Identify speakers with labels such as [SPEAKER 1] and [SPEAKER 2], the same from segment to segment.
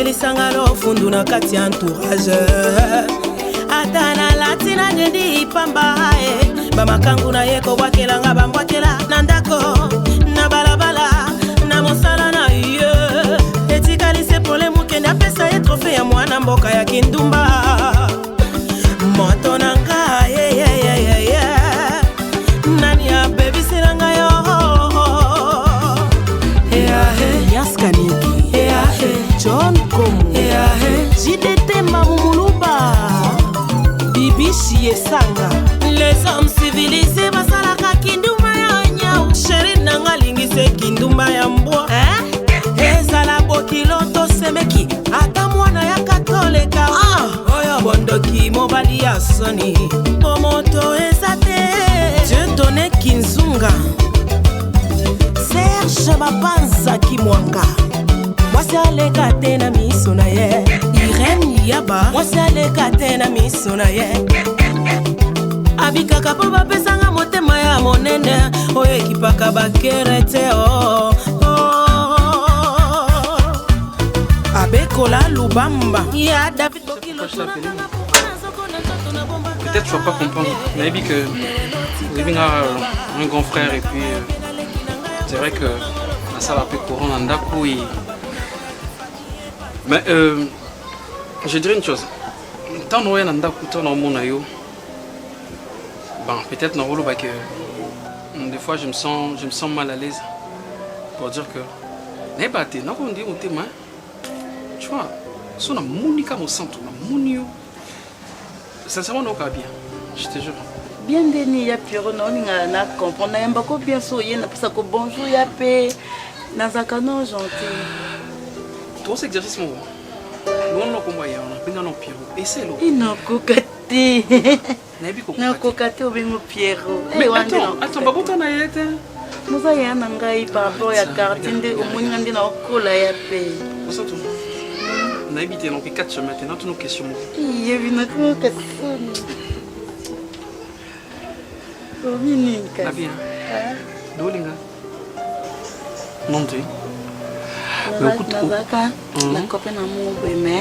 [SPEAKER 1] elisanga lofundu na kati ya entourage ata na latina nyendi ipamba bamakangu na ye kobwakelanga bambwakela na ndako na balabala na mosala na ye etikalise pole mukende apesa ye trofe ya mwana mboka ya kindumba moto na nga nani abebiselanga yo Yaskaniki John Komu JDT Mamumuluba Bibi Chiesanga. Les hommes civilisés basalaka kinduma ya nyau Chéri nanga lingise kinduma ya mbwa ezala bokiloto semeki ata mwana ya katoleka oyo bondoki mobali ya soni omoto ezate Dieu donne kinzunga Serge Bapanza Kimwanga mwasi aleka te na miso na ye Irene Yaba mwasi aleka te na miso na ye abikaka po bapesanga motema ya monene oyo ekipaka bakere te abekola lubamba ya David
[SPEAKER 2] Peut-être je ne vas pas comprendre. Maybe que vous avez un grand frère et puis c'est vrai que la salle a peu courant en Dakou. Mais je dirais une chose. Tant que nous Dakou, tant que nous bon, peut-être que des fois je me sens mal à l'aise pour dire que mais bah t'es non on dit tu vois son monika mon centre monio sincèrement non pas bien je te jure
[SPEAKER 3] bien deni ya piro non na comprendre na mbako bien so yena pesa ko bonjour ya pe na zakano gentil
[SPEAKER 2] tout cet exercice mon non non comme ya on pinga non piro et c'est l'eau
[SPEAKER 3] inokokati nakokati obengo Pierrot.
[SPEAKER 2] Mais attends, babota na yete.
[SPEAKER 3] Muza yana ngai par rapport ya carte nde omoni ngandi na okola ya pe.
[SPEAKER 2] Osato. Na habité donc 4 semaines maintenant toutes nos questions.
[SPEAKER 3] Iye bina ko question. Omini nka.
[SPEAKER 2] Na bien. Dolinga. Non tu.
[SPEAKER 3] Mais écoute, la copine à mon bébé.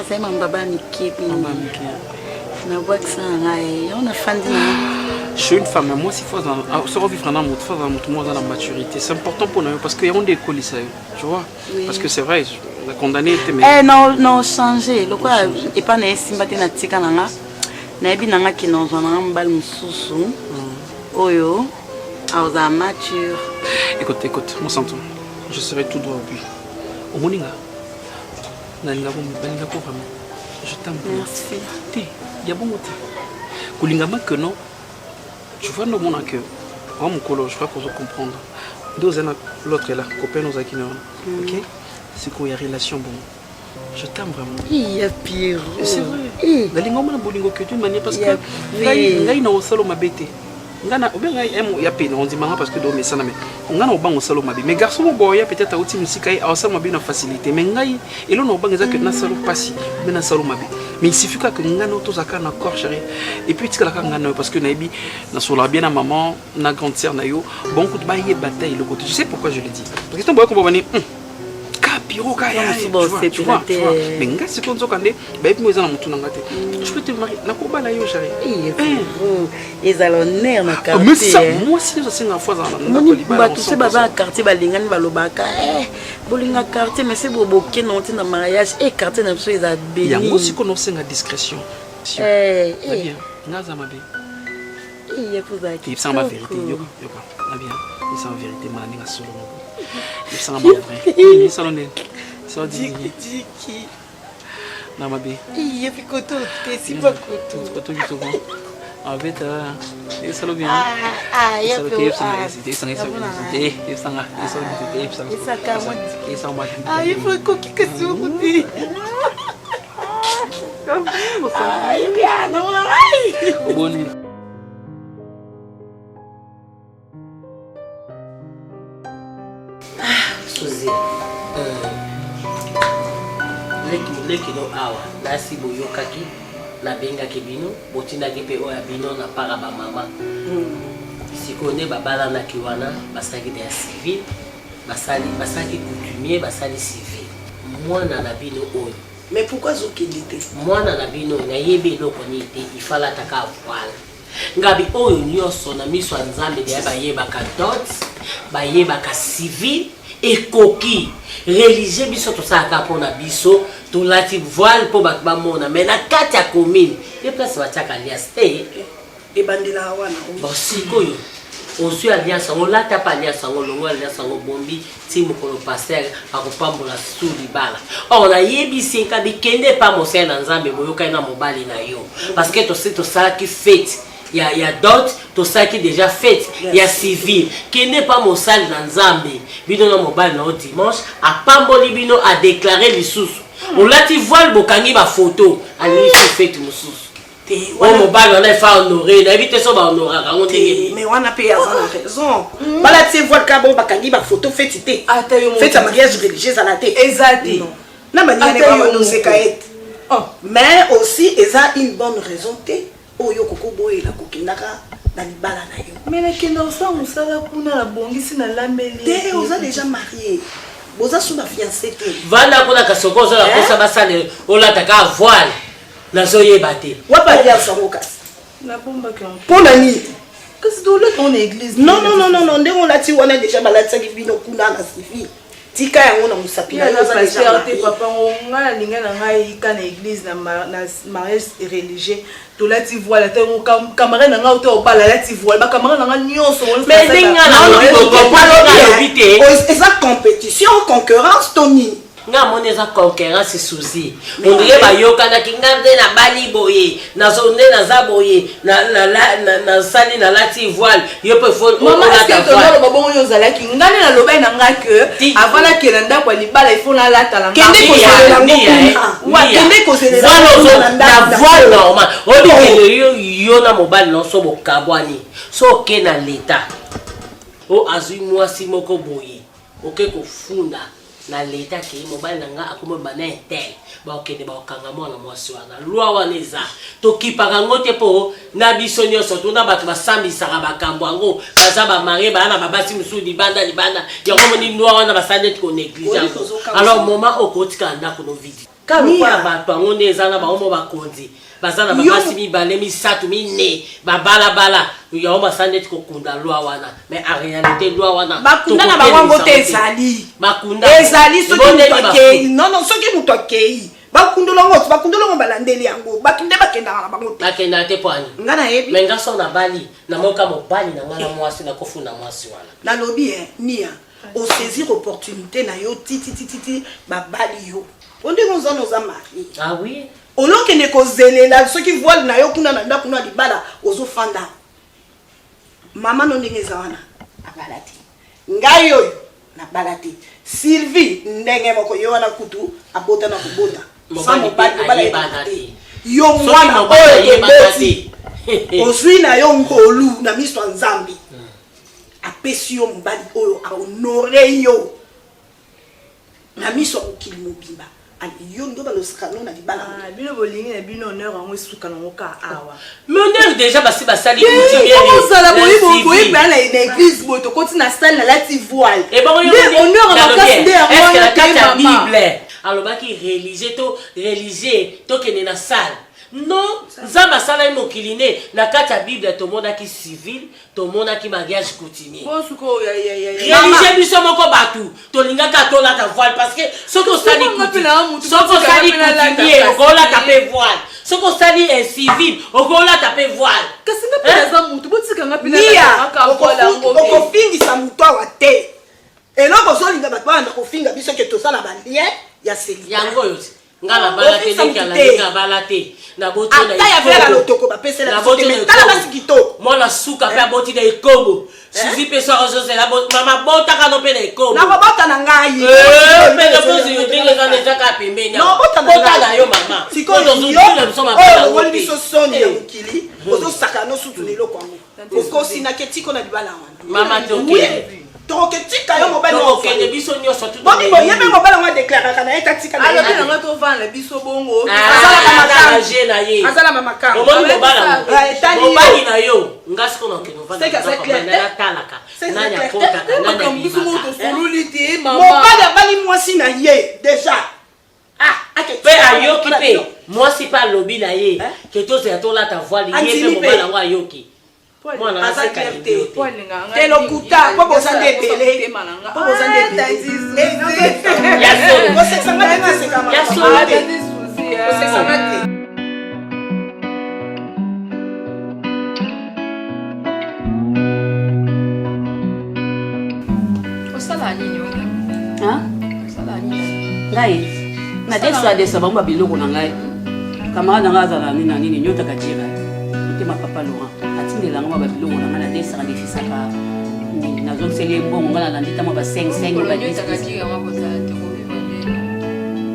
[SPEAKER 3] C'est mon baba Miki.
[SPEAKER 2] Je suis une femme, mais moi si faut vivre dans la maturité, c'est important pour nous parce qu'il y a des colis ça, tu vois. Oui. Parce que c'est vrai, la condamnée était
[SPEAKER 3] mais non changer. Le quoi et pas né simbati na tika nanga. Na ebi nanga ki non zona mbal mususu. Oyo, auza mature.
[SPEAKER 2] Écoute, mon santo. Je serai tout droit au but. Au moninga. Nalinga ko vraiment. Je t'aime.
[SPEAKER 3] Merci.
[SPEAKER 2] Il y a bon motif. Koulingama que non. Tu vois le monde que. Oh mon colo, je crois qu'on doit comprendre. L'autre est là, copain nous a qui nous. Ok? C'est qu'il y a relation bon. Je t'aime vraiment.
[SPEAKER 3] Il y a pire.
[SPEAKER 2] C'est vrai. La lingue on a bolingo que d'une manière parce que. Là il n'a au salon ma bête. Ngana obenga ya pena on dit maman parce que do mais ça na mais ngana obango salo mabe mais garçon mo boya peut-être auti musika ai au salo mabe na facilité mais ngai et là no banga za que na salo passi mais na salo mabe mais il suffit que ngana to zaka na corps chéri et puis tika la ngana parce que naibi na sola bien na maman na grande sœur na yo bon coup de bailler bataille le côté je sais pourquoi je le dis parce que ton boy ko bani Piro kaya tu vois mais nga c'est comme ça quand ben moi na mutu ngate je peux te marier na ko bala yo chéri
[SPEAKER 3] ils allonner na quartier
[SPEAKER 2] mais ça moi si je sais nga fois na ko
[SPEAKER 3] libala tu sais baba quartier balingani balobaka bolinga quartier mais c'est boboke non ti na mariage et quartier na biso ils a béni
[SPEAKER 2] ya moi si qu'on senga discrétion bien ngaza mabe
[SPEAKER 3] il y a pour ça
[SPEAKER 2] qui ça ma vérité yo na bien c'est en vérité maninga solo il s'en va vrai il s'en est ça dit qui na mabe
[SPEAKER 3] il y a fi koto c'est pas koto
[SPEAKER 2] du tout en fait il s'en bien
[SPEAKER 3] il y a
[SPEAKER 2] fait
[SPEAKER 3] il faut coquille que sur dit comme ça il vient non
[SPEAKER 2] bon
[SPEAKER 4] lekino awa nasi boyokaki nabengaki bino botindaki mpe oyo ya bino na para bamama sikoyo nde babalanaki wana basalaki de ya civile basalaki coutumier basali civile mwana na bino oyo.
[SPEAKER 5] Mais pourquoi zokendete?
[SPEAKER 4] Mwana na bino na yebe eloko ni te ifala taka voile. Ngabi oyo nyonso na miso ya Nzambe de bayebaka dot, bayebaka civil ekoki religieux biso tosalaka mpona biso tolati voile mpo bato bamona mais na kati ya commune ye place batiaka alias te
[SPEAKER 5] ebandela wana
[SPEAKER 4] sikoyo ozwi alliance yango olata pa alliance yango longo alliance yango bombi ti mokolo paster akopambola su libala or nayebisi nkabi kende pa mosala na Nzambe boyokani na mobali na yo parce que tosalaki fete ya dot tosalaki déjà fete ya civil kende pa mosala na Nzambe bino na mobali na dimanche apamboli bino a déclarer lisusu olati voile bokangi ba photo alisi fete mususu on mobile on a fait honorer na éviter ça ba honorer quand on dit
[SPEAKER 5] mais on a payé avant raison bala ti voile ka bon bakangi ba photo fete te fete mariage religieux à la tête exact na maniane ba nous c'est kaet mais aussi eza une bonne raison te oyo kokobo ela kokindaka na libala na yo
[SPEAKER 6] mais la kenda osa musala kuna la bongisi na lambeli
[SPEAKER 5] te oza déjà marié boza sous la fiancée te
[SPEAKER 4] vanda kuna kasoko za kosa basale olata ka voile na zoyeba te
[SPEAKER 5] wapa dia sango kasi
[SPEAKER 6] na bomba ka
[SPEAKER 5] pona ni
[SPEAKER 6] kasi dole ton église
[SPEAKER 5] non ndenge on lati wana déjà balati ki bino kuna na civil tika yango na musapi na
[SPEAKER 6] yo za déjà te papa nga linga na ngai ka na église na mariage religieux tolati voile te camarade na nga ote obala lati voile ba camarade na nga nyonso
[SPEAKER 4] mais dinga na ko vite
[SPEAKER 5] eza compétition concurrence toni
[SPEAKER 4] nga mona eza concurrence suzi ondire bayokana kingande na bali boye na zonde na za boye na sali na lati voile yo pe fo
[SPEAKER 6] mama est-ce que tolo babongo yo zalaki ngane na lobai na nga que avant la kelanda kwa libala il faut na lata la
[SPEAKER 5] kende ko sala ngo wa kende ko sala
[SPEAKER 4] na voile normal obi kele yo na mobile no so bokabwani so ke na leta o azui mwasi moko boye oke ko funda na leta ke mobile nanga akoma bana intel ba okende ba okanga mwana mwasi wana lwa wana eza tokipaka ngote po na biso nyonso tuna bato basambisaka bakambo yango baza bamarie bana babasi musu libanda yango moni lwa wana basande ko négligence alors moment okotika ndako no vidi kalo kwa bato yango neza na baomo bakonzi bazana babasi mibale misatu mine babala yo basande ko kunda lwa wana mais en réalité lwa wana
[SPEAKER 5] bakunda na bango te ezali
[SPEAKER 4] bakunda
[SPEAKER 5] ezali soki mutokei non soki mutokei bakundolongo balandeli yango bakinde bakenda na bango te
[SPEAKER 4] bakenda te poani
[SPEAKER 5] ngana yebi
[SPEAKER 4] mais ngaso na bali na moka mobali na ngana mwasi na kofuna mwasi wana
[SPEAKER 5] na lobi nia au saisir opportunité na yo titi babali yo onde ngozano za mari
[SPEAKER 4] ah oui
[SPEAKER 5] oloke ne kozelela soki voile na yo kuna na ndako na libala ozofanda mama no ndenge zawana abalati ngai yo na balati Sylvie ndenge moko yo wana kutu abota na kubota
[SPEAKER 4] mobali balati
[SPEAKER 5] yo mwana oyo boti osui na yo ngolu na miso Nzambi apesi yo mbali oyo a honore yo na miso okili mobimba yo ndo balosika no na libala
[SPEAKER 6] bino bolingi na bino honneur yango esuka na moka awa
[SPEAKER 4] mais honneur déjà basi basali
[SPEAKER 6] coutumier sala boyi ba na église boto koti na salle na lati voile
[SPEAKER 4] et bon
[SPEAKER 6] honneur na kasi de
[SPEAKER 4] est-ce que la carte à Bible alors baki religieux to kene na salle non nzamba sala mokiline na kati ya Bible to mona ki civil to mona ki mariage coutumier
[SPEAKER 6] bon suko ya
[SPEAKER 4] religieux biso moko batu to lingaka to la ta voile parce que soko sali coutumier okola taper voile soko sali civil okola taper voile
[SPEAKER 6] kasi nga pena za mutu botika nga pena
[SPEAKER 5] aka voile okofingisa mutu awa te eloko zolinga bato bana kofinga biso ke tosala balien ya seli
[SPEAKER 4] yango yote ngala balate nekala linga balate na boto na
[SPEAKER 5] ata ya vera lotoko bapesela na boto tala basi kitoko
[SPEAKER 4] mona suka pe boti na ikobo suzi pe so ozo la mama bota kana pe na ikobo
[SPEAKER 5] na bota na ngai
[SPEAKER 4] pe na pozi ndinga kana taka pembeni
[SPEAKER 5] no bota
[SPEAKER 4] na yo mama
[SPEAKER 5] siko yo oh woni biso soni ya mukili ozo saka no sutu lelo kwango okosi na ketiko na libala wana
[SPEAKER 4] mama toke
[SPEAKER 5] toke tika yo mobali
[SPEAKER 4] no kende biso nyonso tout
[SPEAKER 5] bon yebe mobali wa déclarer kana eta tika na
[SPEAKER 6] ala bina ngato vana biso bongo
[SPEAKER 5] azala mama kanga
[SPEAKER 4] mobali na yo ngasi kono keno vana na talaka nanya kota nanya biso
[SPEAKER 6] moto soluli te mama
[SPEAKER 5] mobali abali mwasi na ye déjà
[SPEAKER 4] ayoki pe moi si pas lobby na ye que to c'est to la ta voix lié pe mobala ngo ayoki moi na c'est clarté
[SPEAKER 5] te lokuta po bozande télé po bozande télé ya so
[SPEAKER 7] ngai na desa bamba biloko na ngai camarade nga azala nini nini nyota katira te ma papa Laurent atindela nga ba biloko na ngai na desa na defisaka ni na zone sele bongo nga na ndita mo ba 5 ba nyota katira nga boza te ko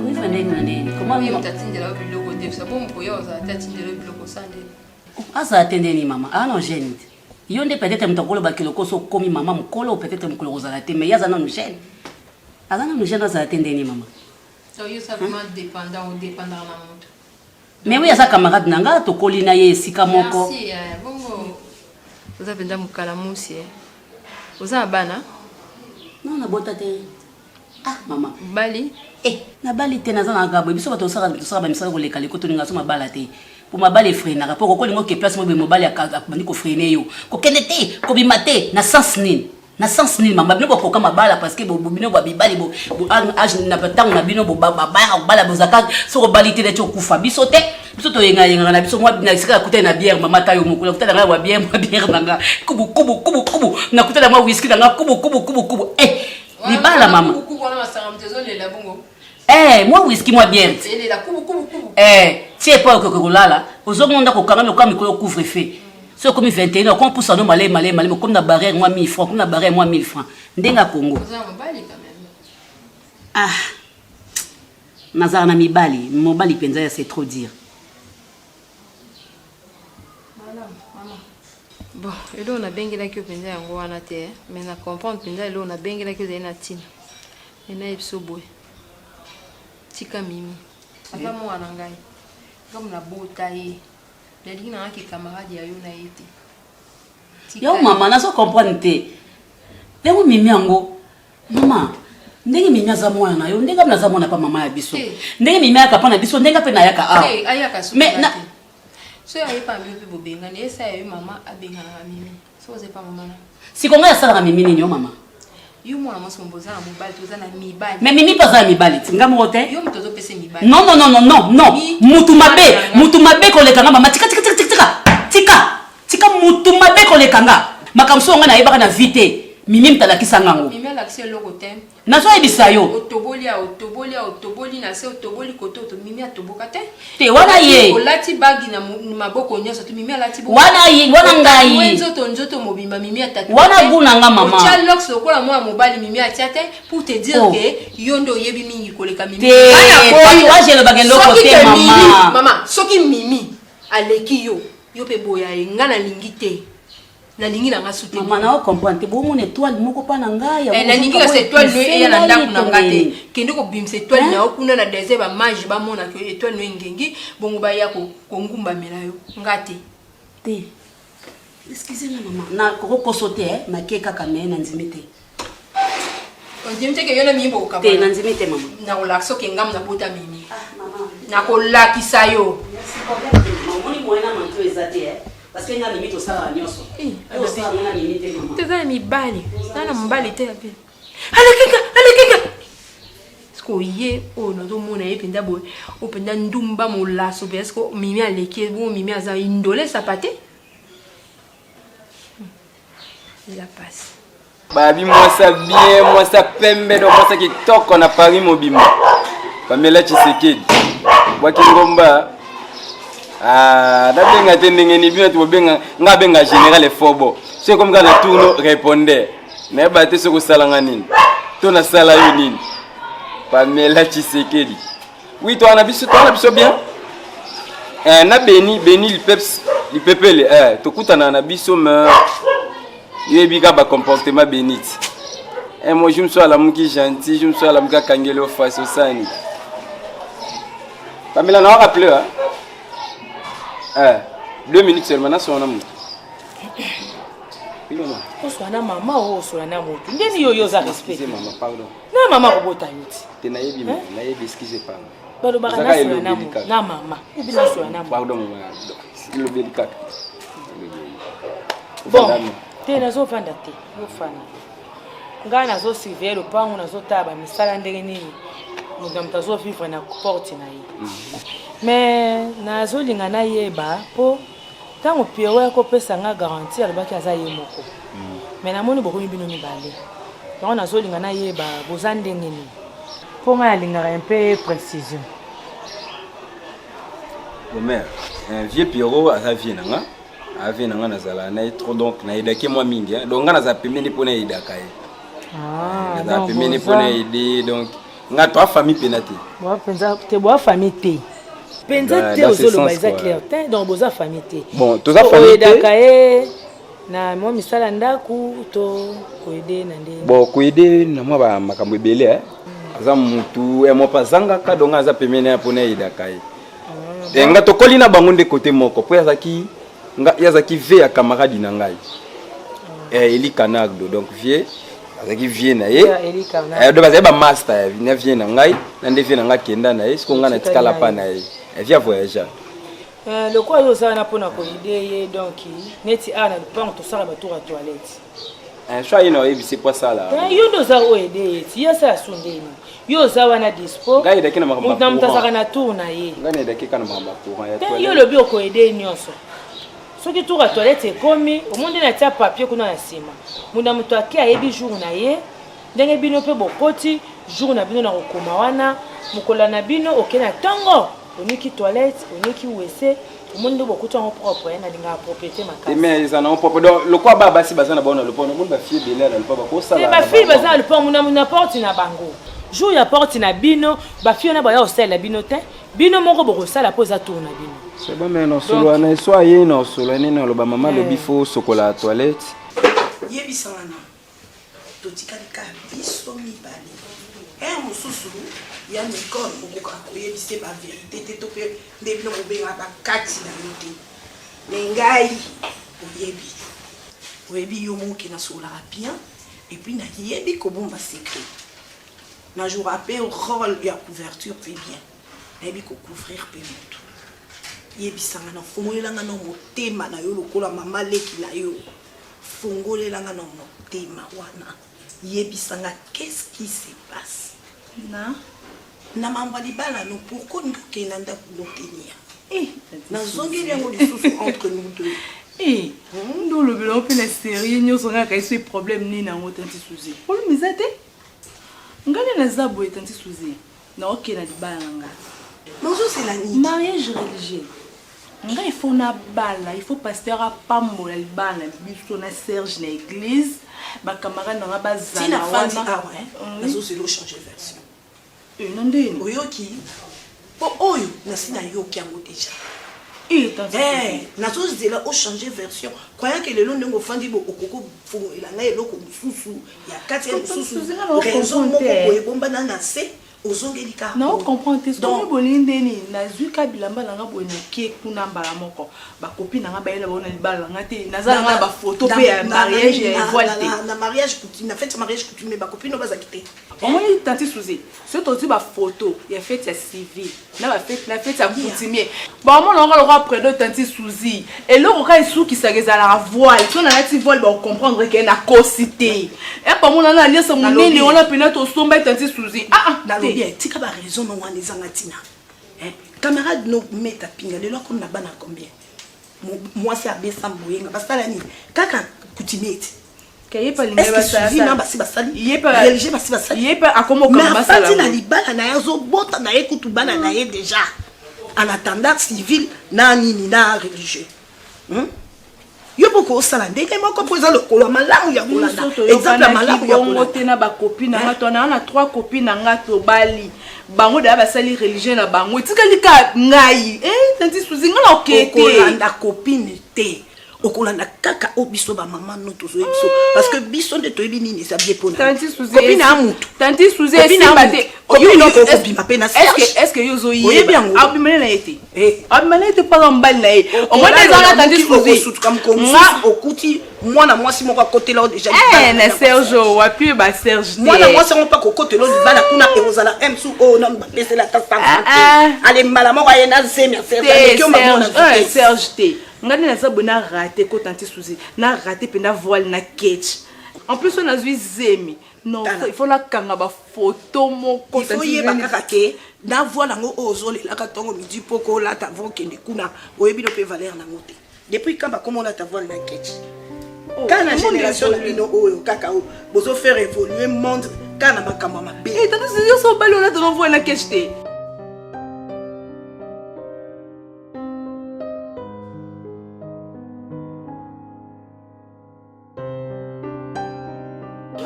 [SPEAKER 7] vivande na nini comment
[SPEAKER 8] yo tatindela biloko te sa bon ko yo za tatindela biloko sande
[SPEAKER 7] asa atendeni mama non gêne yo nde peut-être mtakolo ba kiloko so komi mama mkolo peut-être mkolo kozala te mais yaza na nous gêne azana nous gêne asa atendeni mama.
[SPEAKER 8] Yo ça vraiment dépendant ou dépendant na moto.
[SPEAKER 7] Mais oui, asa camarade nanga to kolina ye sika moko.
[SPEAKER 8] Merci bongo. Vous avez ndam kalamusi. Vous avez bana?
[SPEAKER 7] Non na botate. Ah mama.
[SPEAKER 8] Bali?
[SPEAKER 7] Na bali te nazana ngabo biso bato sara ba misala ko lekale ko to ninga so mabala te. Pour mabala freiner rapport ko lingo ke place mo be mobala ya bandi ko freiner yo. Ko kenete, ko bimate na sens nini. Na sens nini mama bino ko kama bala parce que bino ba bibali bo age na patang na bino bo bala bozaka so ko balite de kufa biso te biso to yenga na biso moi na sika kuta na bière mama tayo mukula kuta na wa bière nanga kubu na kuta na whisky nanga kubu ni bala mama
[SPEAKER 8] kubu na masanga mtezo la bongo
[SPEAKER 7] moi whisky moi bière
[SPEAKER 8] la kubu
[SPEAKER 7] c'est pas que lala ozomonda ko kanga ko mikolo couvre feu. So comme 21 quand pousse no malé comme na barrière moi 1000 francs comme na barrière moi 1000 francs ndenga Congo nazar na mibali mobali penza c'est trop dire
[SPEAKER 8] bon elo na bengela ki penza yango wana te mais na comprendre penza elo na bengela ki na tina ena ipso boy tika mimi papa mwana ngai comme na bota ye Nelly n'a qui camarade ya yo na été.
[SPEAKER 7] Yo mama na so comprendre te. Leo mimi yango. Mama, ndenge mimi za mwana na yo, ndenge mna za mwana pa mama ya biso. Ndenge mimi aka pa na biso, ndenge pe na yaka a.
[SPEAKER 8] Ayaka so. Mais na so ya pa mimi pe bobenga, ne esa ya mama abenga na mimi. So ze pa mama na.
[SPEAKER 7] Si konga ya sala mimi ni yo mama.
[SPEAKER 8] Yo mwana mo somboza na mobile toza na mibali.
[SPEAKER 7] Mais mimi pas za mibali, tinga mo te.
[SPEAKER 8] Yo mtozo pese mibali.
[SPEAKER 7] Non. Mutu mabe ko lekanga mama tika mutu mabe ko lekanga. Makamso nga na yebaka na vite. Mimi mtalakisa ngango.
[SPEAKER 8] Mimi alakise loko tem.
[SPEAKER 7] Na so ebisa yo.
[SPEAKER 8] Otoboli na se otoboli koto to mimi atoboka te.
[SPEAKER 7] Te wana ye.
[SPEAKER 8] Olati bagi na maboko nyoso to mimi alati bo.
[SPEAKER 7] Wana ngai.
[SPEAKER 8] Nzoto mobimba mimi atatu.
[SPEAKER 7] Wana guna nga mama.
[SPEAKER 8] Ocha lox lokola mwa mobali mimi atiate pour te dire que yondo yebi mingi koleka mimi.
[SPEAKER 7] Waje le bagendo kote mama.
[SPEAKER 8] Mama, soki mimi aleki yo pe boya ngana lingi te. Na lingi na nga soutenir.
[SPEAKER 7] Mama na comprendre bo mon étoile moko pa na nga ya.
[SPEAKER 8] Na lingi ka étoile no ya na ndaku na ngate. Kende ko bimisa étoile na okuna na désert ba mage ba mona ke étoile no ngengi bongo ba ya ko ngumba mela yo ngate.
[SPEAKER 7] Te. Excusez-moi maman. Na ko sauter na keka kame na nzimete.
[SPEAKER 8] On dit que yo na mimbo ka.
[SPEAKER 7] Te na nzimete mama.
[SPEAKER 8] Na olakso ke ngam na bota mimi. Mama. Na ko lakisa yo.
[SPEAKER 7] Merci pour moni moyena manto ezate parce que nga mimi to sala nyoso. Yo sala nga mimi te mama.
[SPEAKER 8] Teza mi bali. Sana mbali te ape. Alekeka. Sko ye o no do mona ependa boy. Openda ndumba mo laso parce que mimi aleki bo mimi aza indole sapate. Il a passe.
[SPEAKER 9] Babi moi ça bien, moi ça pembe donc moi ça qui toque on a Paris mobima. Pamela Tshisekedi. Wakingomba dabenga tendenge ni bien to benga ngabenga général fobo. C'est comme quand le tourno répondait. Na ba te soko salanga nini. To na sala yo nini. Pamela Tshisekedi. Oui toi on a biso bien. Na beni le peps, le pepele to kutana na biso me yebika ba comportement bénite. Et moi je me suis à la mouki gentil, je me suis à la mouka kangelo face au sani. Pamela n'a pas rappelé 2 minutes seulement na sona mu.
[SPEAKER 6] O sona mama o sona moto. Ndeni yo za respect.
[SPEAKER 9] Maman pardon.
[SPEAKER 6] Na mama robota yuti.
[SPEAKER 9] Te na yebi na yebi excusez pas.
[SPEAKER 1] Balo barana na mama. Ibina so na mama.
[SPEAKER 9] Pardon maman. Le délicat.
[SPEAKER 1] Bon, te nazo fanda te. Yo fana. Nga nazo surveiller le pango nazo taba misala ndenge nini. Muda mtazo vivre na porte na ye. Mais nazo linga na yeba po tango Pierre ko pesa nga garantie alobaki aza ye moko. Mais namoni boko bino mibale. Donc nazo linga na yeba bozande ngeni. Po nga linga un peu précision.
[SPEAKER 9] Bon mère, un vieux Pierrot à sa vie nanga. A vie nanga nazala na trop donc na idaki moi mingi. Donc nga naza pemeni pona idaka ye.
[SPEAKER 1] Ah,
[SPEAKER 9] naza pemeni pona ide donc nga trois familles penate.
[SPEAKER 1] Moi penza te boa famille te. Penza te ozolo baza clair te donc boza famille te.
[SPEAKER 9] Bon, toza famille te.
[SPEAKER 1] Idaka ye na mo misala ndaku to koide na nde.
[SPEAKER 9] Bon, koide na moi ba makambo ebele aza mutu e mo pazanga ka donc aza pemeni pona idaka ye. Nga to kolina bango nde côté moko po yazaki ve ya camarade na ngai. Eli Canagdo donc vie azaki vie na ye. Do baza ba master na vie na ngai na nde vie na ngai kenda na ye siko nga na tikala pa na ye. Via voyager.
[SPEAKER 1] Le quoi yo ça na pona ko idée donc neti ana pas on to sala ba tour à toilette.
[SPEAKER 9] Choix ino ebisi kwa sala.
[SPEAKER 1] Yo ndo za o idée ti ya sa sundeni. Yo za wana dispo.
[SPEAKER 9] Ngai daki na makamba.
[SPEAKER 1] Mutam tasaka na tour na ye.
[SPEAKER 9] Ngai daki kana makamba courant ya toilette.
[SPEAKER 1] Yo le bio ko idée nyonso. Soki tour à toilette ekomi au monde na tia papier kuna na sima. Munda mutu akia yebi jour na ye. Ndenge bino pe bokoti jour na bino na kokoma wana mukola na bino okena tango. Oniki toilette, oniki WC, au monde beaucoup en propre, na dinga propriété ma
[SPEAKER 9] mais ils en ont propre. Donc le quoi baba si bazana bona le pont, le monde ba fille belé le pont ba ko sala.
[SPEAKER 1] Ba fille bazana le pont muna porte na bango. Jour ya porte na bino, ba fille na ba ya hostel la bino te. Bino moko boko sala poza tour na bino.
[SPEAKER 9] C'est bon mais non solo na soit yé non solo ni non le ba maman le bifo sokola toilette.
[SPEAKER 5] Yebi sana. Totikali ka biso mi bali. Mususu ya mikoro okuka koyebise ba vérité te to pe ndebino mobenga ba kati na yote nengai oyebi yo moki na sola bien et puis na yebi ko bomba secret na jour appel rôle ya couverture pe bien yebi ko couvrir pe mutu yebi sanga na fungolelanga no motema na yo lokola mama leki na yo fungolelanga no motema wana yebi sanga qu'est-ce qui se passe na mamba libala no pourquoi nous que nanda tenir na zongeli yango lisusu entre nous deux
[SPEAKER 6] ndo le belo pe na série nyoso nga ka isi problème ni na ngotanti suzi problème izate ngale na zabo etanti suzi na ok na libala nga
[SPEAKER 5] bonjour c'est la nuit
[SPEAKER 6] mariage religieux nga il faut na bala il faut pasteur a pambola libala biso na Serge na église ba camarade na bazana
[SPEAKER 5] tina wana nazo c'est le changer version
[SPEAKER 6] nandeni
[SPEAKER 5] oyoki oyo nasina yoki yango déjà nazo zela o changer version croyant que le long ndenge ofandi bo okoko fongo elanga eloko mususu ya kati ya mususu raison moko boyebomba na se ozongeli ka
[SPEAKER 6] na o comprendre te donc bolindeni na zuka bilamba nanga boneke kuna mbala moko ba copine nanga ba yela bona libala nanga te nazala na ba photo pe ya mariage ya voile te
[SPEAKER 5] na mariage coutume na fête mariage coutume ba copine no bazakite
[SPEAKER 6] omoni tanti suzi c'est aussi ba photo ya fête ya civil na ba fête ya coutumier ba mona ngo le après de tanti suzi et le roka isu ki sageza la voile so na lati voile ba comprendre que na cosité et pas mona na liesa munene on a pena to somba tanti suzi
[SPEAKER 5] bien tika ba raison no wana ezanga tina camarade no meta pinga lelo ko na bana combien moi c'est abesa mboyenga basala ni kaka kutimete
[SPEAKER 6] kayepa linga basala
[SPEAKER 5] basi basali
[SPEAKER 6] yepa
[SPEAKER 5] religieux basi basali
[SPEAKER 6] yepa akomo comme basala
[SPEAKER 5] na libala na yazo bota na ekutu bana na ye déjà en attendant civil na nini na religieux yo poko sala ndenge moko poza lokolo malamu ya kolanda exemple malamu ya kolanda
[SPEAKER 6] na ba copine na ngato na 3 copines na ngato bali bango da basali religieux na bango tikali ka ngai tanti suzi ngala okete
[SPEAKER 5] kolanda copine te okolanda kaka o biso ba maman no tozo biso parce que biso de toyebi nini ça bien pona
[SPEAKER 6] Tanti Suzy
[SPEAKER 5] copine à mutu
[SPEAKER 6] Tanti Suzy simbate
[SPEAKER 5] oyo no ko bima pe na
[SPEAKER 6] est-ce que yozo yi
[SPEAKER 5] oyebi yango
[SPEAKER 6] abimene na été abimene était pas mbali na ye au moins des ans Tanti Suzy
[SPEAKER 5] nga okuti mwana mwasi moko côté là déjà
[SPEAKER 6] na Serge wapi ba Serge
[SPEAKER 5] mwana mwasi on pas côté là bana kuna ezala msu o na pese la ta ale mbala moko ayena zemi
[SPEAKER 6] Serge te ngani na sa bona raté ko Tanti Suzy na raté pe na voile na catch en plus on a vu zemi non il faut la kanga ba photo moko
[SPEAKER 5] Tanti Suzy bakaka ke na voile ngo ozole la katongo midi poko la ta voke ndi kuna oyebi no pe valeur na ngote depuis quand ba comment la ta voile na catch quand la génération de bino oyo kaka o bozo faire évoluer monde quand na makamba mabe
[SPEAKER 6] Tanti Suzy so balo la ta voile na catch te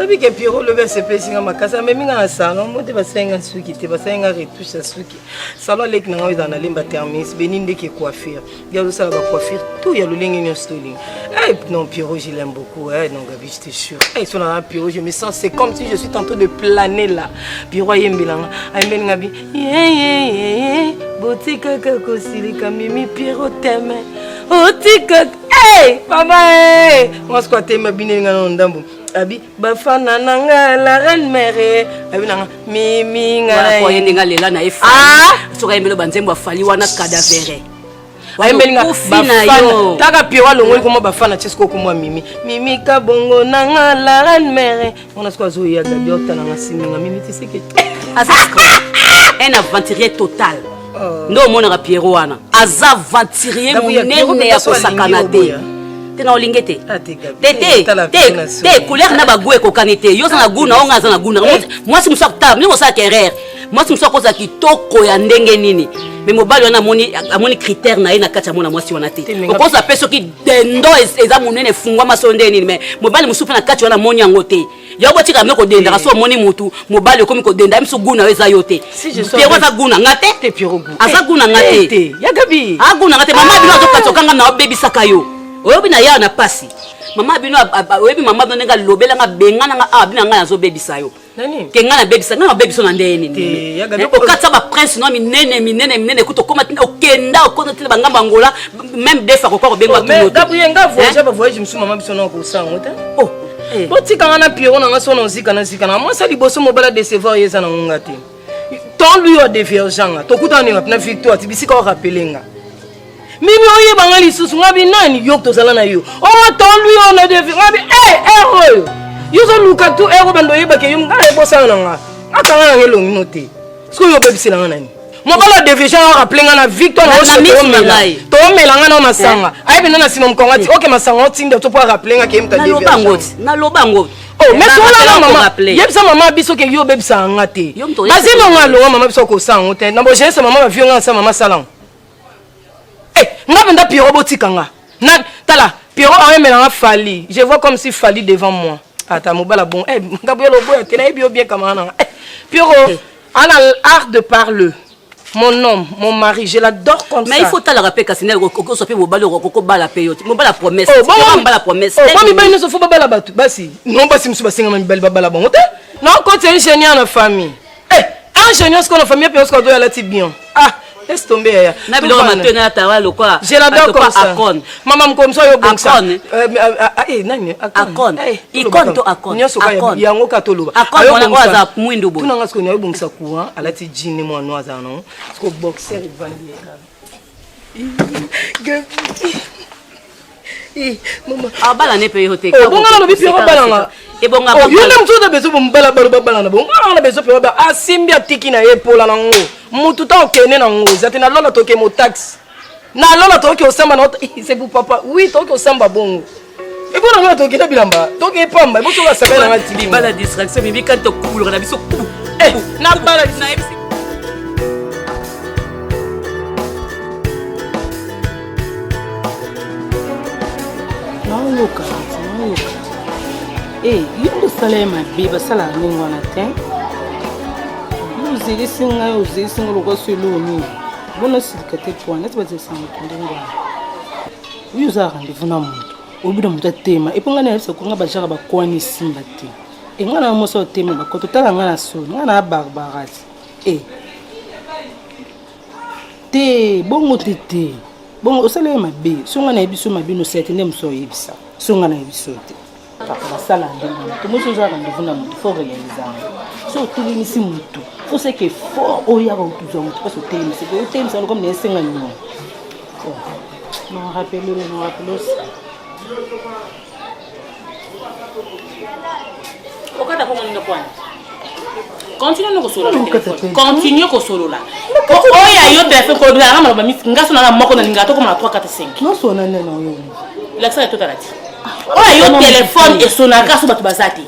[SPEAKER 10] Abi ke Pierrot le verse pesinga makasa mais minga na salon mote basenga suki te basenga retouche suki salon lek na ngoi na lemba termis beninde ke coiffure ya lo sala ba coiffure tout ya lo lengi no styling non Pierrot je l'aime beaucoup non Gabi je te jure sur la Pierrot je me sens c'est comme si je suis en train de planer là Pierrot yembelanga ayembeli ngabi botika kako silika mimi Pierrot t'aime otika papa moi squatter ma bininga no ndambu abi bafana nanga la reine mère abi nanga mimi nga
[SPEAKER 7] ko yenga lela na efa soka yemelo banzembo afali wana cadavere
[SPEAKER 10] ayembeli nga bafana taka Pierrot longoli ko bafana chesko ko mwa mimi ka bongo nanga la reine mère on a squat zo ya gabi otana nga siminga mimi tiseke
[SPEAKER 7] azasko un aventurier total ndo mona Pierrot wana azaventurier munene ya kosakana te tena olingete te couleur na bagwe ko kanete yo sana guna onga sana guna moi si musa tab ni musa querer moi si musa koza kitoko ya ndenge nini mais mobali wana amoni critère na ye na kati ya mona mwasi wana te okosa peso ki dendo eza munene fungwa masonde nini mais mobali musupe na kati wana moni yango te yo botika meko denda so moni mutu mobali komi ko denda miso guna eza yo te Pierrot za guna ngate
[SPEAKER 10] te Pierrot
[SPEAKER 7] aza guna ngate
[SPEAKER 10] ya gabi
[SPEAKER 7] aguna ngate mama bino azokatokanga na baby sakayo oyebi na ya na pasi mama bino oyebi mama bino nga lobela nga bengana nga bino nga nazo bebisa yo
[SPEAKER 10] nani
[SPEAKER 7] ke nga na bebisa nga na bebiso na ndeni nini okatsa ba prince no minene kuto koma okenda okona tele bangamba ngola même des fois ko benga tout
[SPEAKER 10] mais gabu yenga voyage ba voyage msu mama biso na ko sango ta botika nga na Pierrot na nga sono zika na moi ça liboso mobala décevoir yeza na ngonga te ton lui o divergent to kutani na victoire tibisika o rappelenga mimi oye bangali susu ngabi nani yo tozala na yo o ton lui on a devi ngabi héros yo zo luka tu héros bando yeba ke yum ngale bosa na nga atanga na ngelo nginote sko yo bebisela nga nani mobala devision o rappelenga na victoire na to melanga na masanga ayi bina na sima mkongati OK masanga otinda to po rappelenga ke mta devision
[SPEAKER 7] na lobango
[SPEAKER 10] mais sola mama yebisa mama biso ke yo bebisa nga te bazino ngalo mama biso ko sango te na bo jeunesse mama ba violanga sa mama salang nga Pierrot botikanga na tala Pierrot ayemelanga Fali je vois comme si Fali devant moi ata mobala bon ngabelo boya tena ebio bien kamana Pierrot ana art de parler mon homme mon mari je l'adore comme ça
[SPEAKER 7] mais il faut tala rappeler kasine ko so pe mobala ko bala payote mobala promesse mobala promesse
[SPEAKER 10] mami ba ino so fo bala batu basi non basi musu basinga mami bala bala bon non quand tu es ingénieur na famille ingénieur ce qu'on a famille pe ce qu'on doit la ti bien laisse tomber ya
[SPEAKER 7] na bilo matena tawa lokwa
[SPEAKER 10] je l'adore comme ça maman mkomso yo bongsa nani
[SPEAKER 7] akon ikon to akon
[SPEAKER 10] nyoso ka yango katoloba
[SPEAKER 7] ayo bongsa mwindu bo
[SPEAKER 10] tunanga sko nyo bongsa courant alati jini mo no azano sko boxer vandi
[SPEAKER 7] mama abala ne pe hote
[SPEAKER 10] ka bonga no bipi balanga
[SPEAKER 7] e bonga
[SPEAKER 10] yo na mtso da bezo bombala balana bonga na bezo pe ba asimbi atiki na epola na ngo mutu ta okene na ngo zate na lola toke mo taxi na lola toke osamba na c'est pour papa oui toke osamba bongo e bona ngana toke na bilamba toke pamba e boso ka sabela na tibi
[SPEAKER 7] bala distraction bibi kan to cool na biso
[SPEAKER 10] na bala
[SPEAKER 7] na
[SPEAKER 11] Loka. Yo sala ma biba sala ni ngwana te. Uzili singa lokwa swelo ni. Bona sidikate pwana tse ba tse sango ndengwa. oyo oza rendez-vous na moto obida moto atema epo ngai nayebisa konga bajaka bakwani simba te engai na moso otema bakoto tala ngai na soni ngai na barbarati te bongo te bongo osala ye mabe so ngai nayebi so mabe nosala te nde moso oyebisa so ngai nayebi so te kaka basala ndenge to moso oza rendez-vous na moto fo réalisanga so otelemisi motu fo seke fort oyaka otuzwa motu mpasi otelemisa lokomi na esenga nyongo non rappelle aussi
[SPEAKER 7] okata ko ngani kwani continue noko solo la téléphone continue ko solo la oya yo téléphone ko bila ngama ba misi ngaso na moko na linga to comme na 3 4 5
[SPEAKER 11] non sona nene oyo
[SPEAKER 7] la ça tout arati oya yo téléphone et sona ka so batu bazati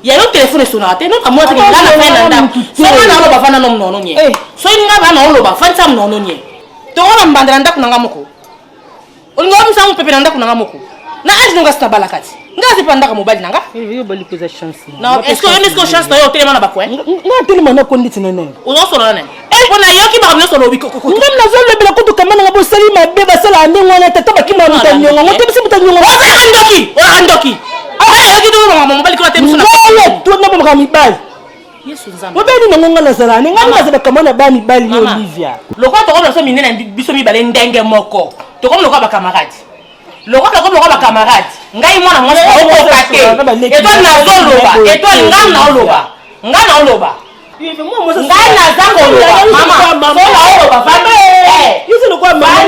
[SPEAKER 7] ya yo téléphone sona te non amwa te ngana fena nda so na lo ba fana no mnono nye so nga ba na lo ba fanta mnono nye to ona mbandana nda kunanga moko olingo msangu pepe nda kunanga moko na aji nonga sta balakati ngazi panda ka mobile nanga
[SPEAKER 11] yo bali poser chance
[SPEAKER 7] non est-ce que chance to yo telema na bakwe
[SPEAKER 11] nga telema na konditi nene
[SPEAKER 7] uzo solo nene bona yoki ba kamyo solo biko
[SPEAKER 11] ngam na zolo bela kutu kamana ngabo sali mabe basala ande ngwana tata bakima mutanyonga ngote bisi mutanyonga
[SPEAKER 7] oza andoki yoki to ngama mobile ko temso na
[SPEAKER 11] to na ba mibali
[SPEAKER 7] yesu nzamba
[SPEAKER 11] obeni nonga na sala ne ngana za kamana ba mibali yo Olivia
[SPEAKER 7] lokwa to ko so minene biso mibale ndenge moko to ko lokwa ba camarade lokwa to ko lokwa ba camarade ngai mwana mwasi ko kate eto na zoloba eto ngana oloba ngai na zango loba mama so na oloba fanda
[SPEAKER 11] yusu lokwa
[SPEAKER 7] mama